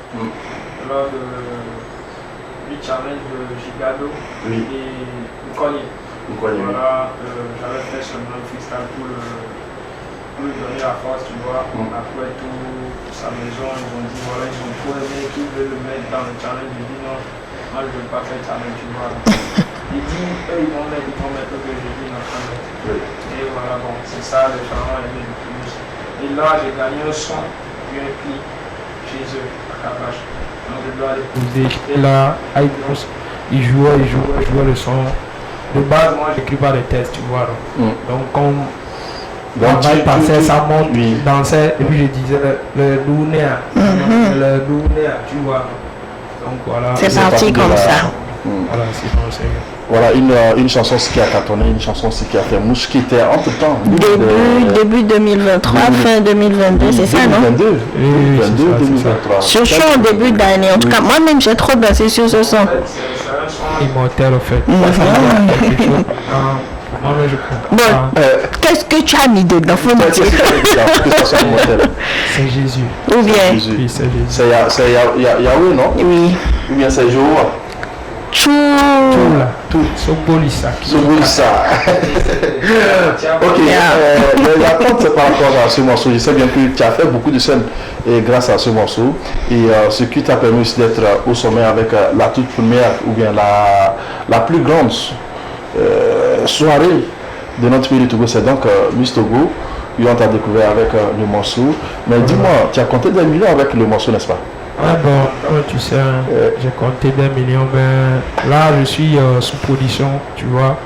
Lors du challenge de Gigado Oui. et Nkoye. Voilà, j'avais fait seulement le freestyle pour lui donner la force, tu vois. Après tout, sa maison, ils ont dit voilà, ils ont tout aimé, qui veut le mettre dans le challenge. J'ai dit non, moi je ne veux pas faire challenge, tu vois. Il dit, eux ils vont mettre ce que j'ai dit dans le challenge. Et voilà, bon, c'est ça, les gens ont aimé le plus. Et là, j'ai gagné un son, puis un clip chez eux, à Kabash. Donc je dois aller poser. J'étais là, il jouait le son. De base, moi, j'écris pas des tests, tu vois. Donc, comme Donc, il passait, ça monte, oui. il dansait, et puis je disais le Dounéa, tu vois. Donc, voilà. C'est C'est parti parti de comme là. ça. Voilà, c'est bon, c'est bon. Voilà une chanson aussi qui a cartonné, une chanson aussi qui a fait mouche, qui était entre temps. Début 2023, fin 2022, c'est ça, non? 2022, Oui, c'est ça, 2023. Surtout en début d'année. En tout cas, moi-même, j'ai trop dansé sur ce son. En fait, c'est un son immortel, en fait. Quelque chose. Moi, mais je comprends. Bon, qu'est-ce que tu as mis dedans? Faut me dire. C'est Jésus. Ou bien, Oui, c'est Jésus. C'est Yahweh, non? oui. Ou bien c'est Jéhovah? Chou. Tout là. Tout. Sobolissa. Ça. Ok, les attentes par rapport à ce morceau, je sais bien que tu as fait beaucoup de scènes et grâce à ce morceau. Et ce qui t'a permis aussi d'être au sommet avec la toute première ou bien la plus grande soirée de notre pays du Togo, c'est donc Miss Togo. Et on t'a découvert avec le morceau. Mais dis-moi, tu as compté des millions avec le morceau, n'est-ce pas? Ah bon, comme tu sais, hein, j'ai compté des millions, mais là je suis sous production, tu vois.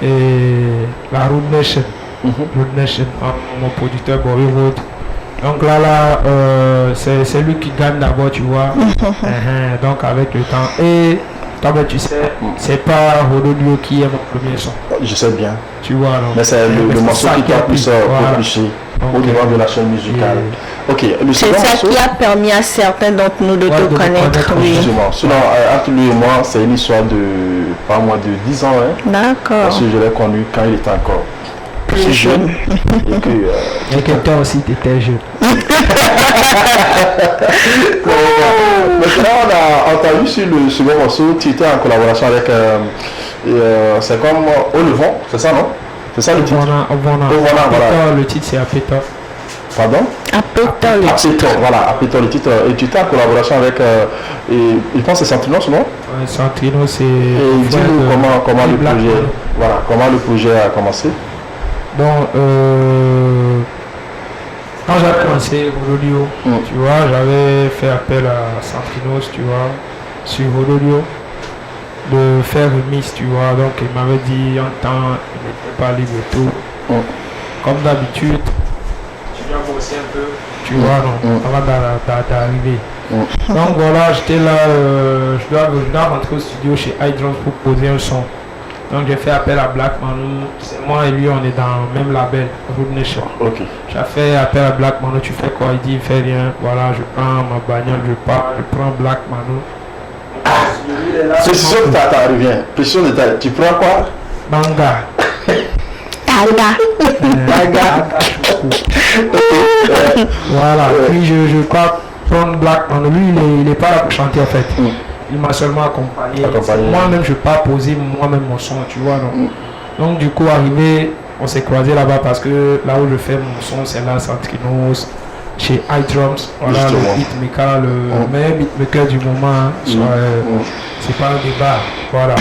Et la Road Nation, mon producteur Bobby Road. Donc là, c'est lui qui gagne d'abord, tu vois. Donc avec le temps. Et toi, tu sais, c'est pas Rodolio qui est mon premier son. Je sais bien. Tu vois, donc. Mais c'est le morceau qui t'a plus propulsé au niveau de la chaîne musicale. Ok, le C'est second ça morceau. qui a permis à certains d'entre nous de Ouais, te de me connaître, connaître, oui. Justement. Sinon, entre lui et moi, c'est une histoire de pas moins de 10 ans. Hein, D'accord. parce que je l'ai connu quand il était encore plus jeune. Et que, Et que toi aussi, tu étais jeune. maintenant, on t'a vu sur le second morceau, tu étais en collaboration avec. C'est comme Olevon, c'est ça, non? C'est ça le titre? Voilà. Le titre, c'est Apétor. Pardon? Apétor, le titre. Voilà, Apétor le titre. Et tu étais en collaboration avec. Et je pense que c'est Santrinos, non? Ouais, Santrino, c'est. Et dis-nous comment le Black projet. Man. Voilà, comment le projet a commencé. Bon, quand j'avais lancé Rodolio, tu vois, j'avais fait appel à Santrinos, tu vois, sur Rodolio, de faire une miss, tu vois. Donc il m'avait dit en temps, il n'était pas libre et tout. Comme d'habitude, tu dois bosser un peu, tu vois, non, avant d'arriver. Donc voilà, j'étais là, je dois rentrer au studio chez iDrums pour poser un son. Donc j'ai fait appel à Black Manu, c'est moi et lui, on est dans le même label, Road Nation. Ok. J'ai fait appel à Black Manu, tu fais quoi? Il dit, il fait rien. Voilà, je prends ma bagnole, je pars, je prends Black Manu. Précision de ta revient. Précision de ta. Tu prends quoi? Banga. Voilà, puis je pars prendre Black Manu. Lui, il est pas là pour chanter en fait. Il m'a seulement accompagné. Moi-même, je ne vais pas poser moi-même mon son, tu vois. Donc. Donc du coup, arrivé, on s'est croisé là-bas parce que là où je fais mon son, c'est là, Santrinos, chez iDrums. Voilà, Justement. le beatmaker, le meilleur beatmaker du moment. Hein, c'est pas un débat. Voilà.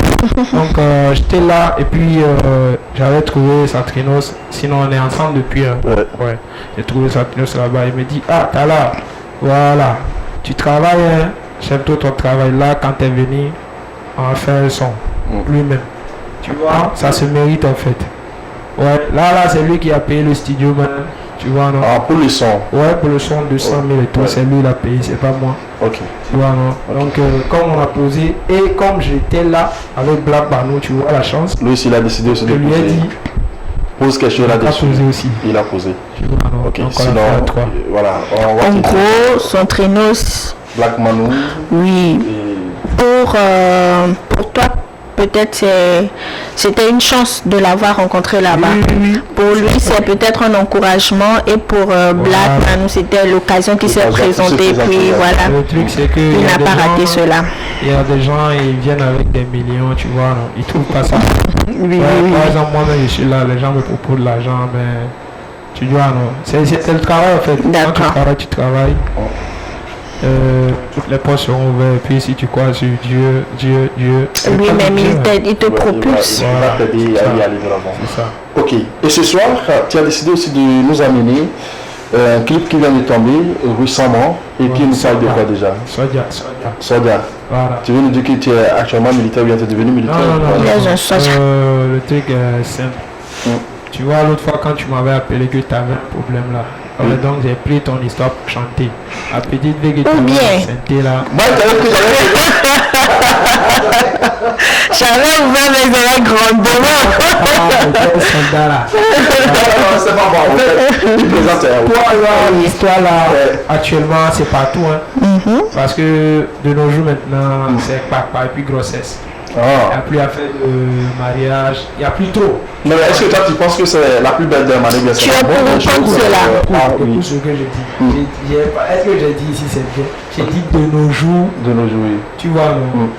Donc j'étais là et puis j'avais trouvé Santrinos. Sinon, on est ensemble depuis. Ouais. J'ai trouvé Santrinos là-bas. Il me dit, ah, t'as là. Voilà. Tu travailles, hein. J'aime tout ton travail là. Quand t'es venu, on a fait un son. Lui-même. Tu vois, ça se mérite en fait. Ouais, là, c'est lui qui a payé le studio, man. Tu vois, non? Ah, pour le son. Ouais, pour le son, 200 000 et tout, c'est lui qui l'a payé, c'est pas moi. Ok. Tu vois, non? Donc, comme on a posé, et comme j'étais là avec Black Bano, tu vois la chance. Lui aussi, il a décidé aussi de Je lui ai poser. dit, Pose quelque chose il a là-dessus. posé aussi. Il a posé. Tu vois, non? Ok, Donc, on a sinon, fait un 3. voilà. On va En te- gros, Santrinos, Black Manu. oui. Et... Pour toi, peut-être c'était une chance de l'avoir rencontré là-bas. Pour lui, c'est peut-être un encouragement et pour Black Manu, c'était l'occasion qui s'est présentée. Puis voilà, Le truc, c'est que. il n'a pas raté cela. Il y a des gens, ils viennent avec des millions, tu vois, non? Ils trouvent pas ça. Oui, Par exemple, moi-même, je suis là, les gens me proposent de l'argent, mais tu vois, non. C'est le travail, en fait. Quand tu travailles. Toutes les portes seront ouvertes. Et puis si tu crois sur Dieu. Lui-même, il te propulse. Il va t'aider à y aller de l'avant. C'est ça. Ok. Et ce soir, tu as décidé aussi de nous amener un clip qui vient de tomber récemment et qui nous parle de quoi déjà? Sodia. Voilà. Tu veux nous dire que tu es actuellement militaire ou bien tu es devenu militaire? Non. Le truc est simple. Tu vois, l'autre fois quand tu m'avais appelé que tu avais un problème là. Donc j'ai pris ton histoire pour chanter. La petite fille que tu avais chanté là. Moi, j'avais ouvert mes oreilles grandement. Soldat là. c'est pas bon. En fait, il plaisante. Toi, l'histoire là, actuellement, c'est partout. Hein. Parce que de nos jours maintenant, c'est papa et puis grossesse. Il n'y a plus à faire de mariage, il n'y a plus trop. Mais est-ce que toi tu penses que c'est la plus belle des manières? Tu es pour cela. Écoute ce que je dis. Est-ce que j'ai dit ici c'est bien? J'ai dit de nos jours. De nos jours, oui. Tu vois, non?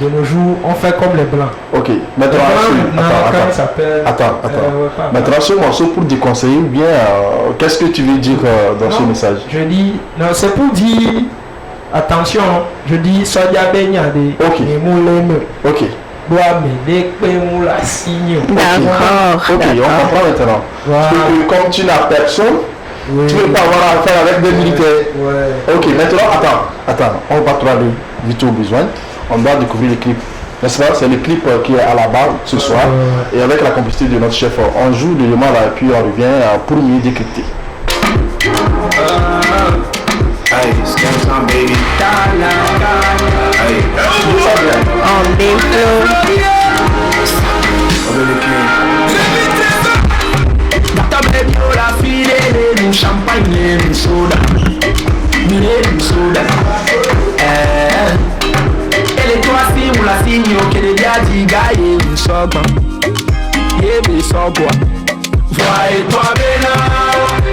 De nos jours, on fait comme les blancs. Ok, maintenant, attends. Maintenant, ce morceau pour déconseiller ou bien qu'est-ce que tu veux dire dans ce message? Je dis, non, c'est pour dire. Attention, je dis Sodia Benyade. Ok. Ok. D'accord. Ok, on comprend maintenant. Voilà. Parce que comme tu n'as personne, tu ne peux pas avoir affaire avec des militaires. Ouais. Ok, maintenant, attends, on va pas trop aller vite au besoin. On doit découvrir le clip. N'est-ce pas? C'est le clip qui est à la barre ce soir. Et avec la complicité de notre chef, on joue l'élément là et puis on revient pour mieux décrypter. Hey, skin on baby. Hey, En défaut. ta baby, oh la fille, nous champagne, nous soda. Nous soda. Elle est toi si vous la signe, ok, les gars, dit gagne, nous sommes. Yeah, mais sans quoi. Voyez toi, Bénin,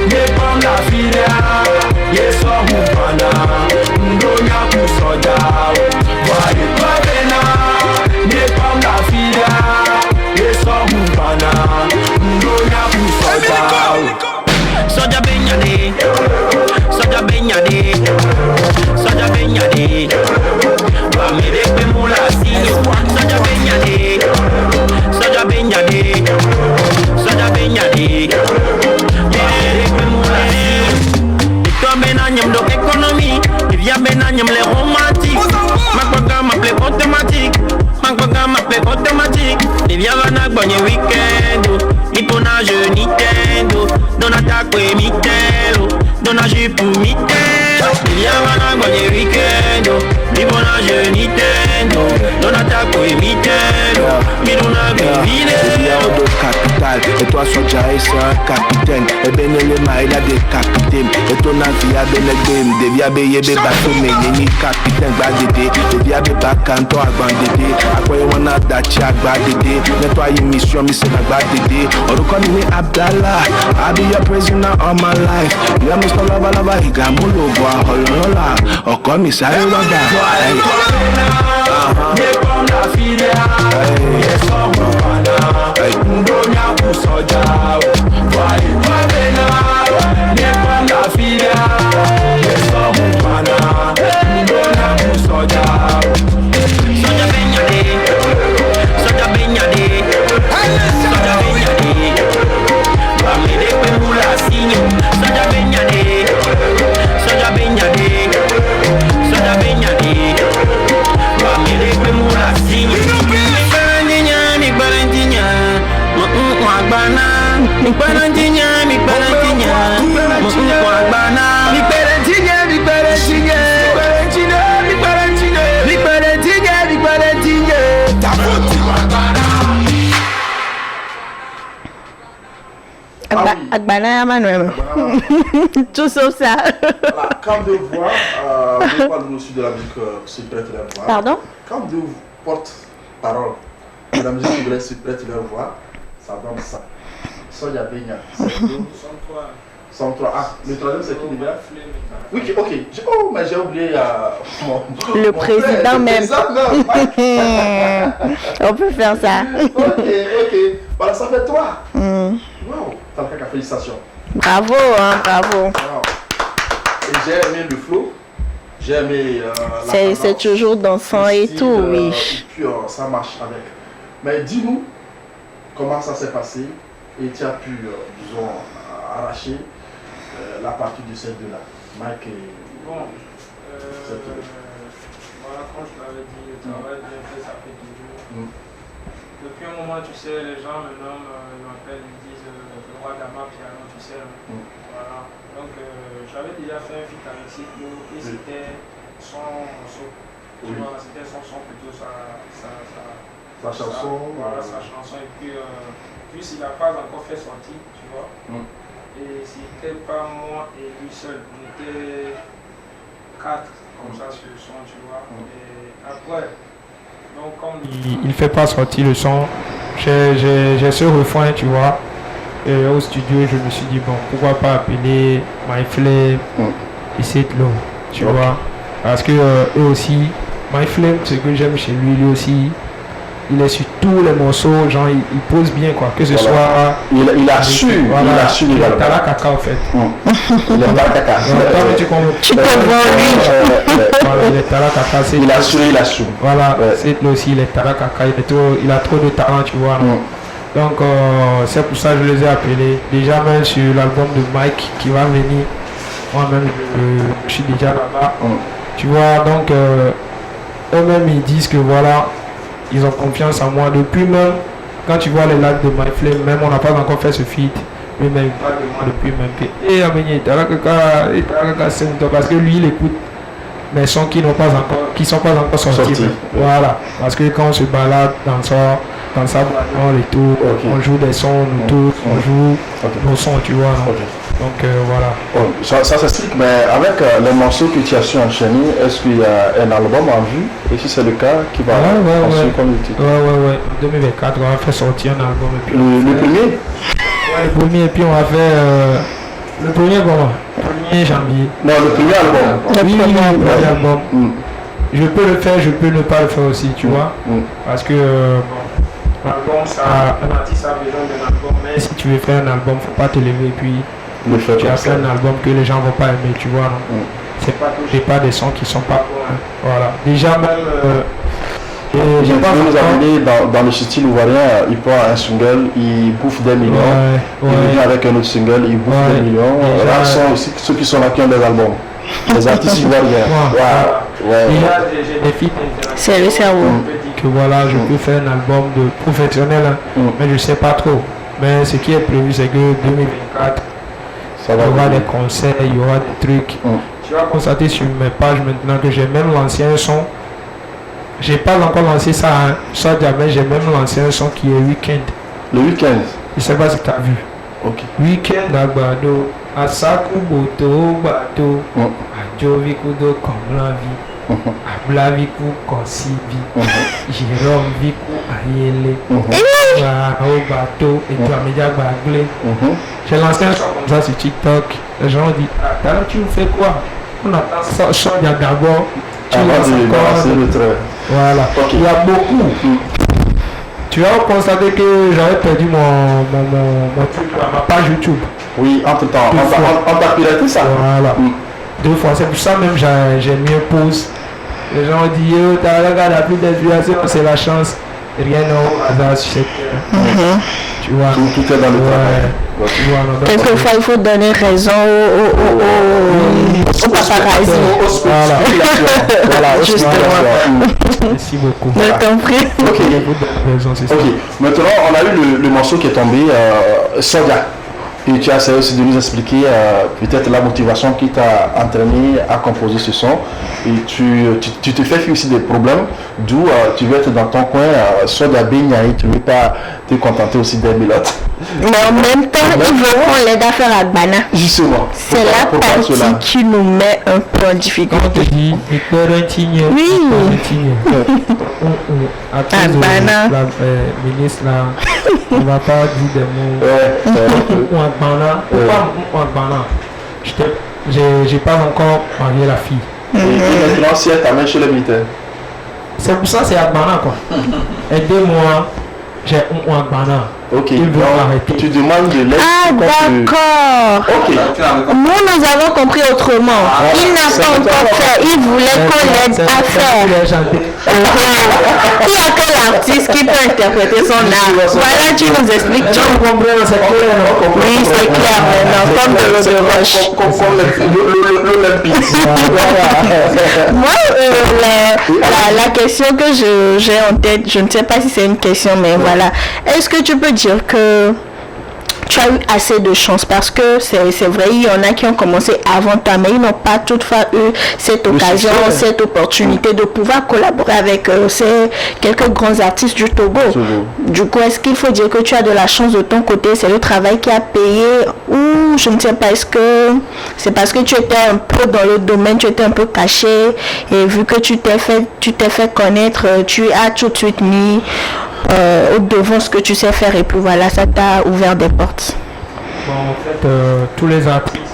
les pommes la fille. Yes, I'm Mufana, Ndonya Kusoja. Why you Babena? Nepam la fida. Yes, I'm Mufana, Ndonya Kusoja. Soja Benyade, Soja Benyade, Soja Benyade. Wamede Pemula Sino, Soja Benyade, Soja Benyade, Soja Benyade. Wamede Pemula Sino. Benanyam do économie, il y a Benanyam les romantiques. Makwaga m'appelait automatique, Makwaga m'appelait automatique. Il y a Vanak bonne week-end, Niponage Nintendo, Donata Kwe Mitelo, Donage pour Mitelo. Il y a Vanak bonne week-end, Niponage Nintendo, Donata Kwe Mitelo, Midona Videlo. Capital, et toi Soja c'est un capitaine. Et ben le mail a des capitaines. Et ton avis a ben le game. Devia beye be bateau mais ni capitaine badede. Devia be bakanto agbandede. Akwa wana dachi agbadede. Nettoyer mission mi c'est agbadede. Orúkọ mi Abdallah. I be your prisoner all my life. You are Mr. Lava Higamulo boy hololola. Ọkọ mi sáré wágbà. Hey. mi parantinya, musuko agbana. Mi parantinya, tafuti agbana. Agbana Emmanuel. Tout sauf ça. Voilà, quand deux voix, je parle aussi de la musique se prête leur voix. Pardon? Quand deux porte-parole de la musique anglaise se prête leur voix, ça donne ça. Sonia Benya, c'est 103. Ah, le troisième c'est qui déjà? Oui, ok. Oh, mais j'ai oublié le président même. On peut faire ça. Ok. Voilà, ça fait 3. Wow, Talakaka, félicitations. Bravo, hein, bravo. Wow. Et j'ai aimé le flow. J'ai aimé c'est toujours dansant et style, tout, oui. Et puis ça marche avec. Mais dis-nous comment ça s'est passé et tu as pu, disons, arracher la partie de ces deux-là. Mike et... Bon, voilà, comme je l'avais dit, le travail bien fait, ça fait toujours. Depuis un moment, tu sais, les gens maintenant m'appellent, ils me disent le roi d'Ama piano, tu sais. Voilà. Donc, j'avais déjà fait un feat avec Cyclo et c'était son morceau. Tu vois, c'était son son plutôt, sa chanson. Voilà, sa chanson. Et puis, il n'a pas encore fait sortir, tu vois. Et c'était pas moi et lui seul. On était 4 comme ça sur le son, tu vois. Et après, donc comme il ne fait pas sortir le son, j'ai ce refrain, tu vois. Et au studio, je me suis dit, bon, pourquoi pas appeler My Flame et Cyclo, tu vois. Parce que eux aussi, My Flame, ce que j'aime chez lui, lui aussi, il est sur tous les morceaux, genre il pose bien quoi, que ce soit... Il a su, voilà, il a su. Il est Talakaka en fait. Il est Talakaka. Tu peux voir lui. Voilà, il est Talakaka. Il a su. Voilà, c'est lui aussi, il est Talakaka, il a trop de talent, tu vois. Donc c'est pour ça que je les ai appelés. Déjà même sur l'album de Mike qui va venir, moi-même je suis déjà là-bas. Tu vois, donc eux-mêmes ils disent que voilà, ils ont confiance en moi. Depuis même, quand tu vois les lives de My Flame, même on n'a pas encore fait ce feat, mais même pas de moi depuis même que parce que lui il écoute mes sons qui sont pas encore sortis. Voilà, parce que quand on se balade dans sa bagnole et tout, on joue des sons, nous tous, on joue nos sons, tu vois. Donc voilà. Ça s'explique, mais avec les morceaux que tu as su enchaîner, est-ce qu'il y a un album en vue? Et si c'est le cas, qui va ensuite comme le titre? Ouais. En 2024, on va faire sortir un album. Et puis le premier? Ouais, le premier, et puis on va faire le premier comment? 1er janvier. Non, le premier album. Oui, le premier album. Je peux le faire, je peux ne pas le faire aussi, tu vois. Parce que l'album, un artiste a besoin d'un album, mais si tu veux faire un album, faut pas te lever et puis tu as fait un album que les gens vont pas aimer, tu vois. C'est pas des sons qui sont pas bons. Voilà. Déjà même j'ai pas nous amener dans le style ivoirien, il prend un single, il bouffe des millions, il revient avec un autre single, il bouffe des millions. Là sont aussi ceux qui sont là qui ont des albums. Les artistes ivoiriens. Déjà j'ai des feats. C'est le cerveau. Que voilà, je peux faire un album de professionnel, mais je sais pas trop. Mais ce qui est prévu, c'est que 2024, il y aura des concerts, il y aura des trucs. Tu vas constater sur mes pages maintenant que j'ai même lancé un son. J'ai pas encore lancé ça, ça jamais, j'ai même lancé un son qui est Weekend. Le Weekend? Je sais pas si tu as vu. Weekend à Bado, à Sakuboto, Bado, à Jovikudo comme la vie. Ablaviku Konsibi, Jérôme Viku Ayele, au bateau et toi Média Baglé. J'ai lancé un son comme ça sur TikTok. Les gens ont dit, là tu me fais quoi? On attend ça, Sonia d'abord. Tu lances encore. Voilà, il y a beaucoup. Tu as constaté que j'avais perdu mon truc à ma page YouTube. Oui, entre temps, on t'a piraté ça. Voilà. 2 fois, c'est pour ça même j'ai mis un pause. Les gens ont dit, t'as la plus d'inspiration, c'est la chance. Rien au hasard sur cette terre. Tu vois. Tout est dans le travail. Quelquefois, il faut donner raison aux paparazzi. Voilà, Merci beaucoup. Je t'en prie. Ok. Maintenant, on a eu le morceau qui est tombé, Sodia. Et tu as essayé aussi de nous expliquer peut-être la motivation qui t'a entraîné à composer ce son. Et tu te fais aussi des problèmes, d'où tu veux être dans ton coin, Sodia Bignaï, tu ne veux pas te contenter aussi des mélodes. Mais en même temps, ils veulent qu'on l'aide à faire Agbana. Justement. C'est la partie qui nous met un peu en difficulté. Quand on dit Oui. À cause de la ministre là, on ne va pas dire des mots. J'ai pas encore marié la fille. Et maintenant, si elle t'amène chez le militaire. C'est pour ça c'est Agbana quoi. Aidez-moi, j'ai un Agbana. Ok, Ils veulent arrêter. tu demandes de l'aide. Ah d'accord. Ok. Nous avons compris autrement. Il n'a pas encore fait. Il voulait qu'on l'aide à faire. Il n'y a que l'artiste qui peut interpréter son art. Voilà, tu nous expliques. Oui, c'est clair maintenant. Comme de l'eau de roche. Moi, la question que j'ai en tête, je ne sais pas si c'est une question, mais voilà. Est-ce que tu peux dire que tu as eu assez de chance, parce que c'est vrai, il y en a qui ont commencé avant toi, mais ils n'ont pas toutefois eu cette occasion, cette opportunité de pouvoir collaborer avec ces quelques grands artistes du Togo. Du coup, est-ce qu'il faut dire que tu as de la chance de ton côté, c'est le travail qui a payé, ou je ne sais pas, est-ce que c'est parce que tu étais un peu dans le domaine, tu étais un peu caché, et vu que tu t'es fait connaître, tu as tout de suite mis au devant ce que tu sais faire, et puis voilà, ça t'a ouvert des portes. Bon, en fait, tous les artistes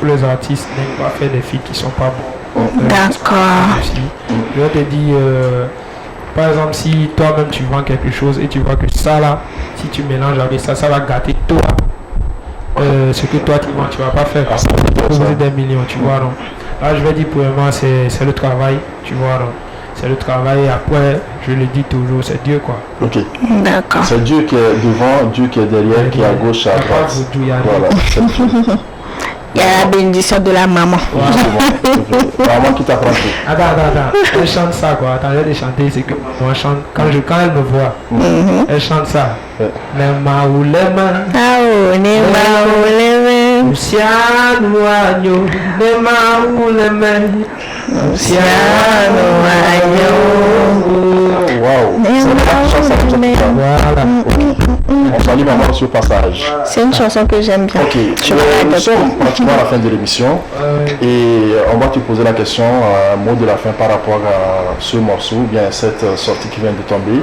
n'aiment pas faire des filles qui sont pas bons. D'accord. Je te dis, par exemple, si toi-même tu vends quelque chose et tu vois que ça là, si tu mélanges avec ça, ça va gâter toi. Ce que toi tu vends, tu vas pas faire. Ça va proposer des millions, tu vois. Donc. Là, je vais dire pour moi, c'est le travail, tu vois. Donc. C'est le travail, après, je le dis toujours, c'est Dieu quoi. Ok. D'accord. C'est Dieu qui est devant, Dieu qui est derrière, qui est à gauche, à droite. Voilà, c'est Dieu. Il y a la bénédiction de la maman. Maman qui t'apprend tout. Attends. Elle chante ça quoi. Attends, elle de chanter, c'est que moi chante. Quand elle me voit, elle chante ça. Nema ulema. Ah oh, nema ulema. Luciano Agno. Nema ulema. Luciano Agno. Waouh. Voilà. On salue maman sur le passage. C'est une chanson que j'aime bien. Ok, nous sommes pratiquement à la fin de l'émission et on va te poser la question, un mot de la fin par rapport à ce morceau, bien cette sortie qui vient de tomber,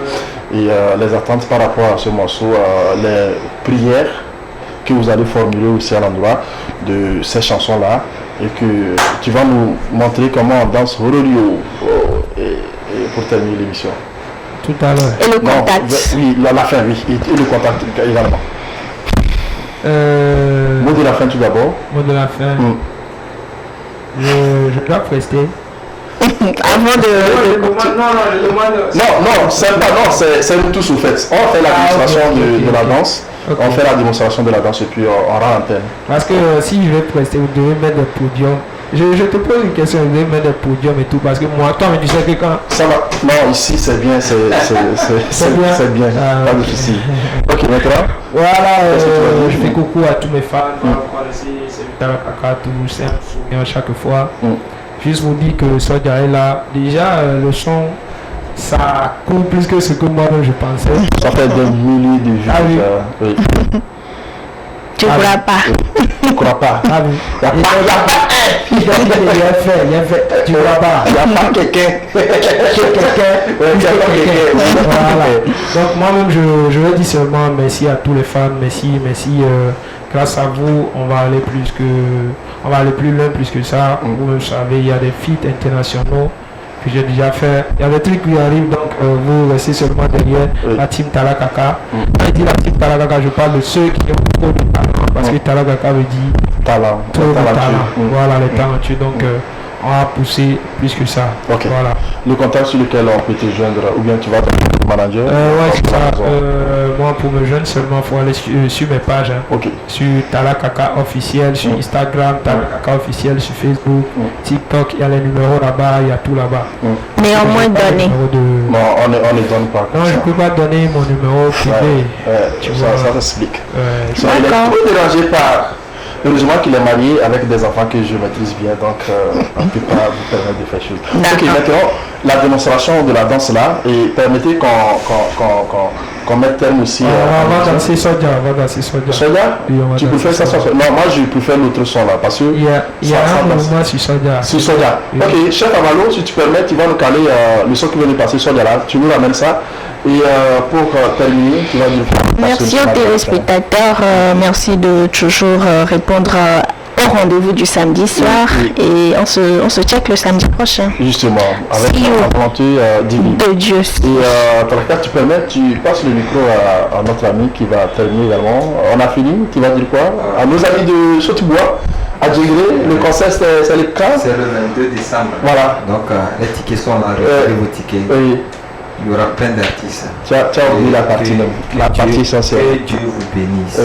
et les attentes par rapport à ce morceau, les prières que vous allez formuler aussi à l'endroit de ces chansons-là, et que tu vas nous montrer comment on danse Rororio pour terminer l'émission. Tout à l'heure. Et le contact. Oui, la fin, oui, et le contact également. Mot de la fin tout d'abord. Mot de la fin. Je dois prester. Avant de... Non, c'est nous tous au fait. On fait la démonstration de la danse. Okay. On fait la démonstration de la danse et puis on rend l'antenne. Parce que si je vais prester, vous devez mettre des podiums. Je te pose une question, vous devez mettre des podiums et tout, parce que moi, toi, mais tu sais que quand... Ça va. Non, ici c'est bien, c'est bien. Pas de soucis. Ok, maintenant. Voilà, je fais coucou à tous mes fans. C'est Talakaka, c'est un souvenir chaque fois. Juste vous dire que Sodia est là. Déjà, le son, ça coûte plus que ce que moi-même je pensais. Ça fait des milliers de vues. Ah oui. Oui. Tu ne crois pas. Tu ne crois pas. Ah oui. Il a fait. Tu ne crois pas. Il n'y a pas quelqu'un. Voilà. Donc moi-même, je vais dire seulement merci à tous les fans. Merci. Grâce à vous, on va aller plus loin plus que ça. Vous savez, il y a des feats internationaux que j'ai déjà fait. Il y a des trucs qui arrivent, donc vous restez seulement derrière la team Talakaka. Quand je dis la team Talakaka, je parle de ceux qui ont trop de talent, parce que Talakaka veut dire talent. Trop de talent. Voilà, les talentueux. Donc on va pousser plus que ça. Ok. Voilà. Le contact sur lequel on peut te joindre, ou bien tu vas te manager. Ouais, c'est ça. Moi, pour me joindre seulement, il faut aller sur mes pages. Hein. Ok. Sur Talakaka officiel, sur Instagram, Talakaka officiel, sur Facebook, TikTok, il y a les numéros là-bas, il y a tout là-bas. Néanmoins donné. Non, on ne donne pas. Non, je ne peux pas donner mon numéro privé. Tu vois, ça s'explique. Il est D'accord. trop dérangé par... Heureusement qu'il est marié avec des enfants que je maîtrise bien, donc on ne peut pas vous permettre de faire chose. Ok, maintenant, la démonstration de la danse là, et permettez qu'on mette terme aussi. On va danser Soja, on va danser Soja. Soja? Oui, on va Tu préfères ça danser sur... Non, moi je préfère l'autre son là, parce que... Il y a un mouvement sur Soja. Sur Soja. Oui. Ok, chef Amalo, si tu permets, tu vas nous caler le son qui vient de passer Soja là, tu nous ramènes ça. Et pour terminer, tu vas dire... Merci aux téléspectateurs, merci de toujours répondre au rendez-vous du samedi soir et on se check le samedi prochain. Justement, avec la volonté divine de Dieu. Et pour le cas, tu permets, tu passes le micro à notre ami qui va terminer également. On a fini, tu vas dire quoi? À nos amis de Sotibois, à Djingré, le concert c'est le 15. C'est le 22 décembre. Voilà. Donc les tickets sont là, retirez vos tickets. Oui. Il y aura plein d'artistes. Tu as oublié la partie même. La partie essentielle. Que Dieu vous bénisse.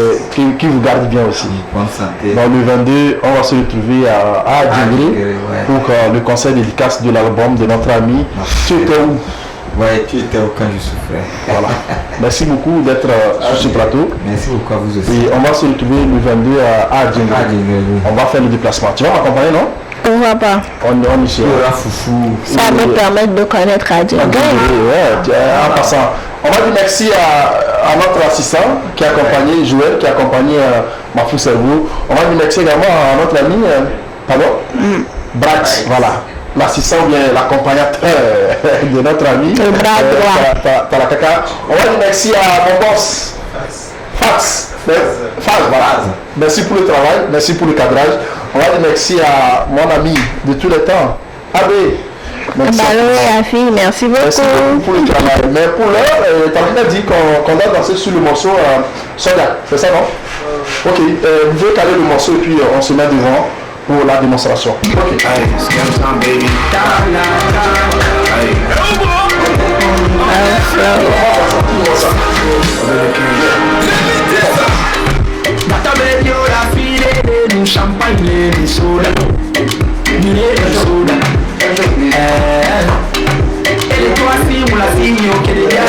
Qui vous garde bien aussi. Bonne santé. Donc le 22, on va se retrouver à Djingré pour le concert dédicace de l'album de notre ami. Tu étais où? Ouais, tu étais au camp je souffrais. Voilà. Merci beaucoup d'être sur ce plateau. Merci beaucoup à vous aussi. Et on va se retrouver le 22 à Djingré. On va faire le déplacement. Tu vas m'accompagner, non? Pourquoi pas? On y sera. Foufou. Ça me permet de connaître Adjingré. Ouais, en passant. On va dire merci à notre assistant qui a accompagné Joël, qui a accompagné Mafou Servou. On va dire merci également à notre ami, Brax, voilà. L'assistant ou bien l'accompagnateur de notre ami. Le bras droit. Talakaka. On va dire merci à mon boss. Fax, voilà. Merci pour le travail, merci pour le cadrage. On va dire merci à mon ami de tous les temps, Abbé. Merci. Merci beaucoup. Merci beaucoup pour le travail. Mais pour l'heure, Talakaka dit qu'on doit danser sur le morceau Soja, c'est ça, non? Ok, vous pouvez caler le morceau et puis on se met devant pour la démonstration. Ok. Champagne, les soda, les soda. Et toi, si vous la signez, ok, les gars,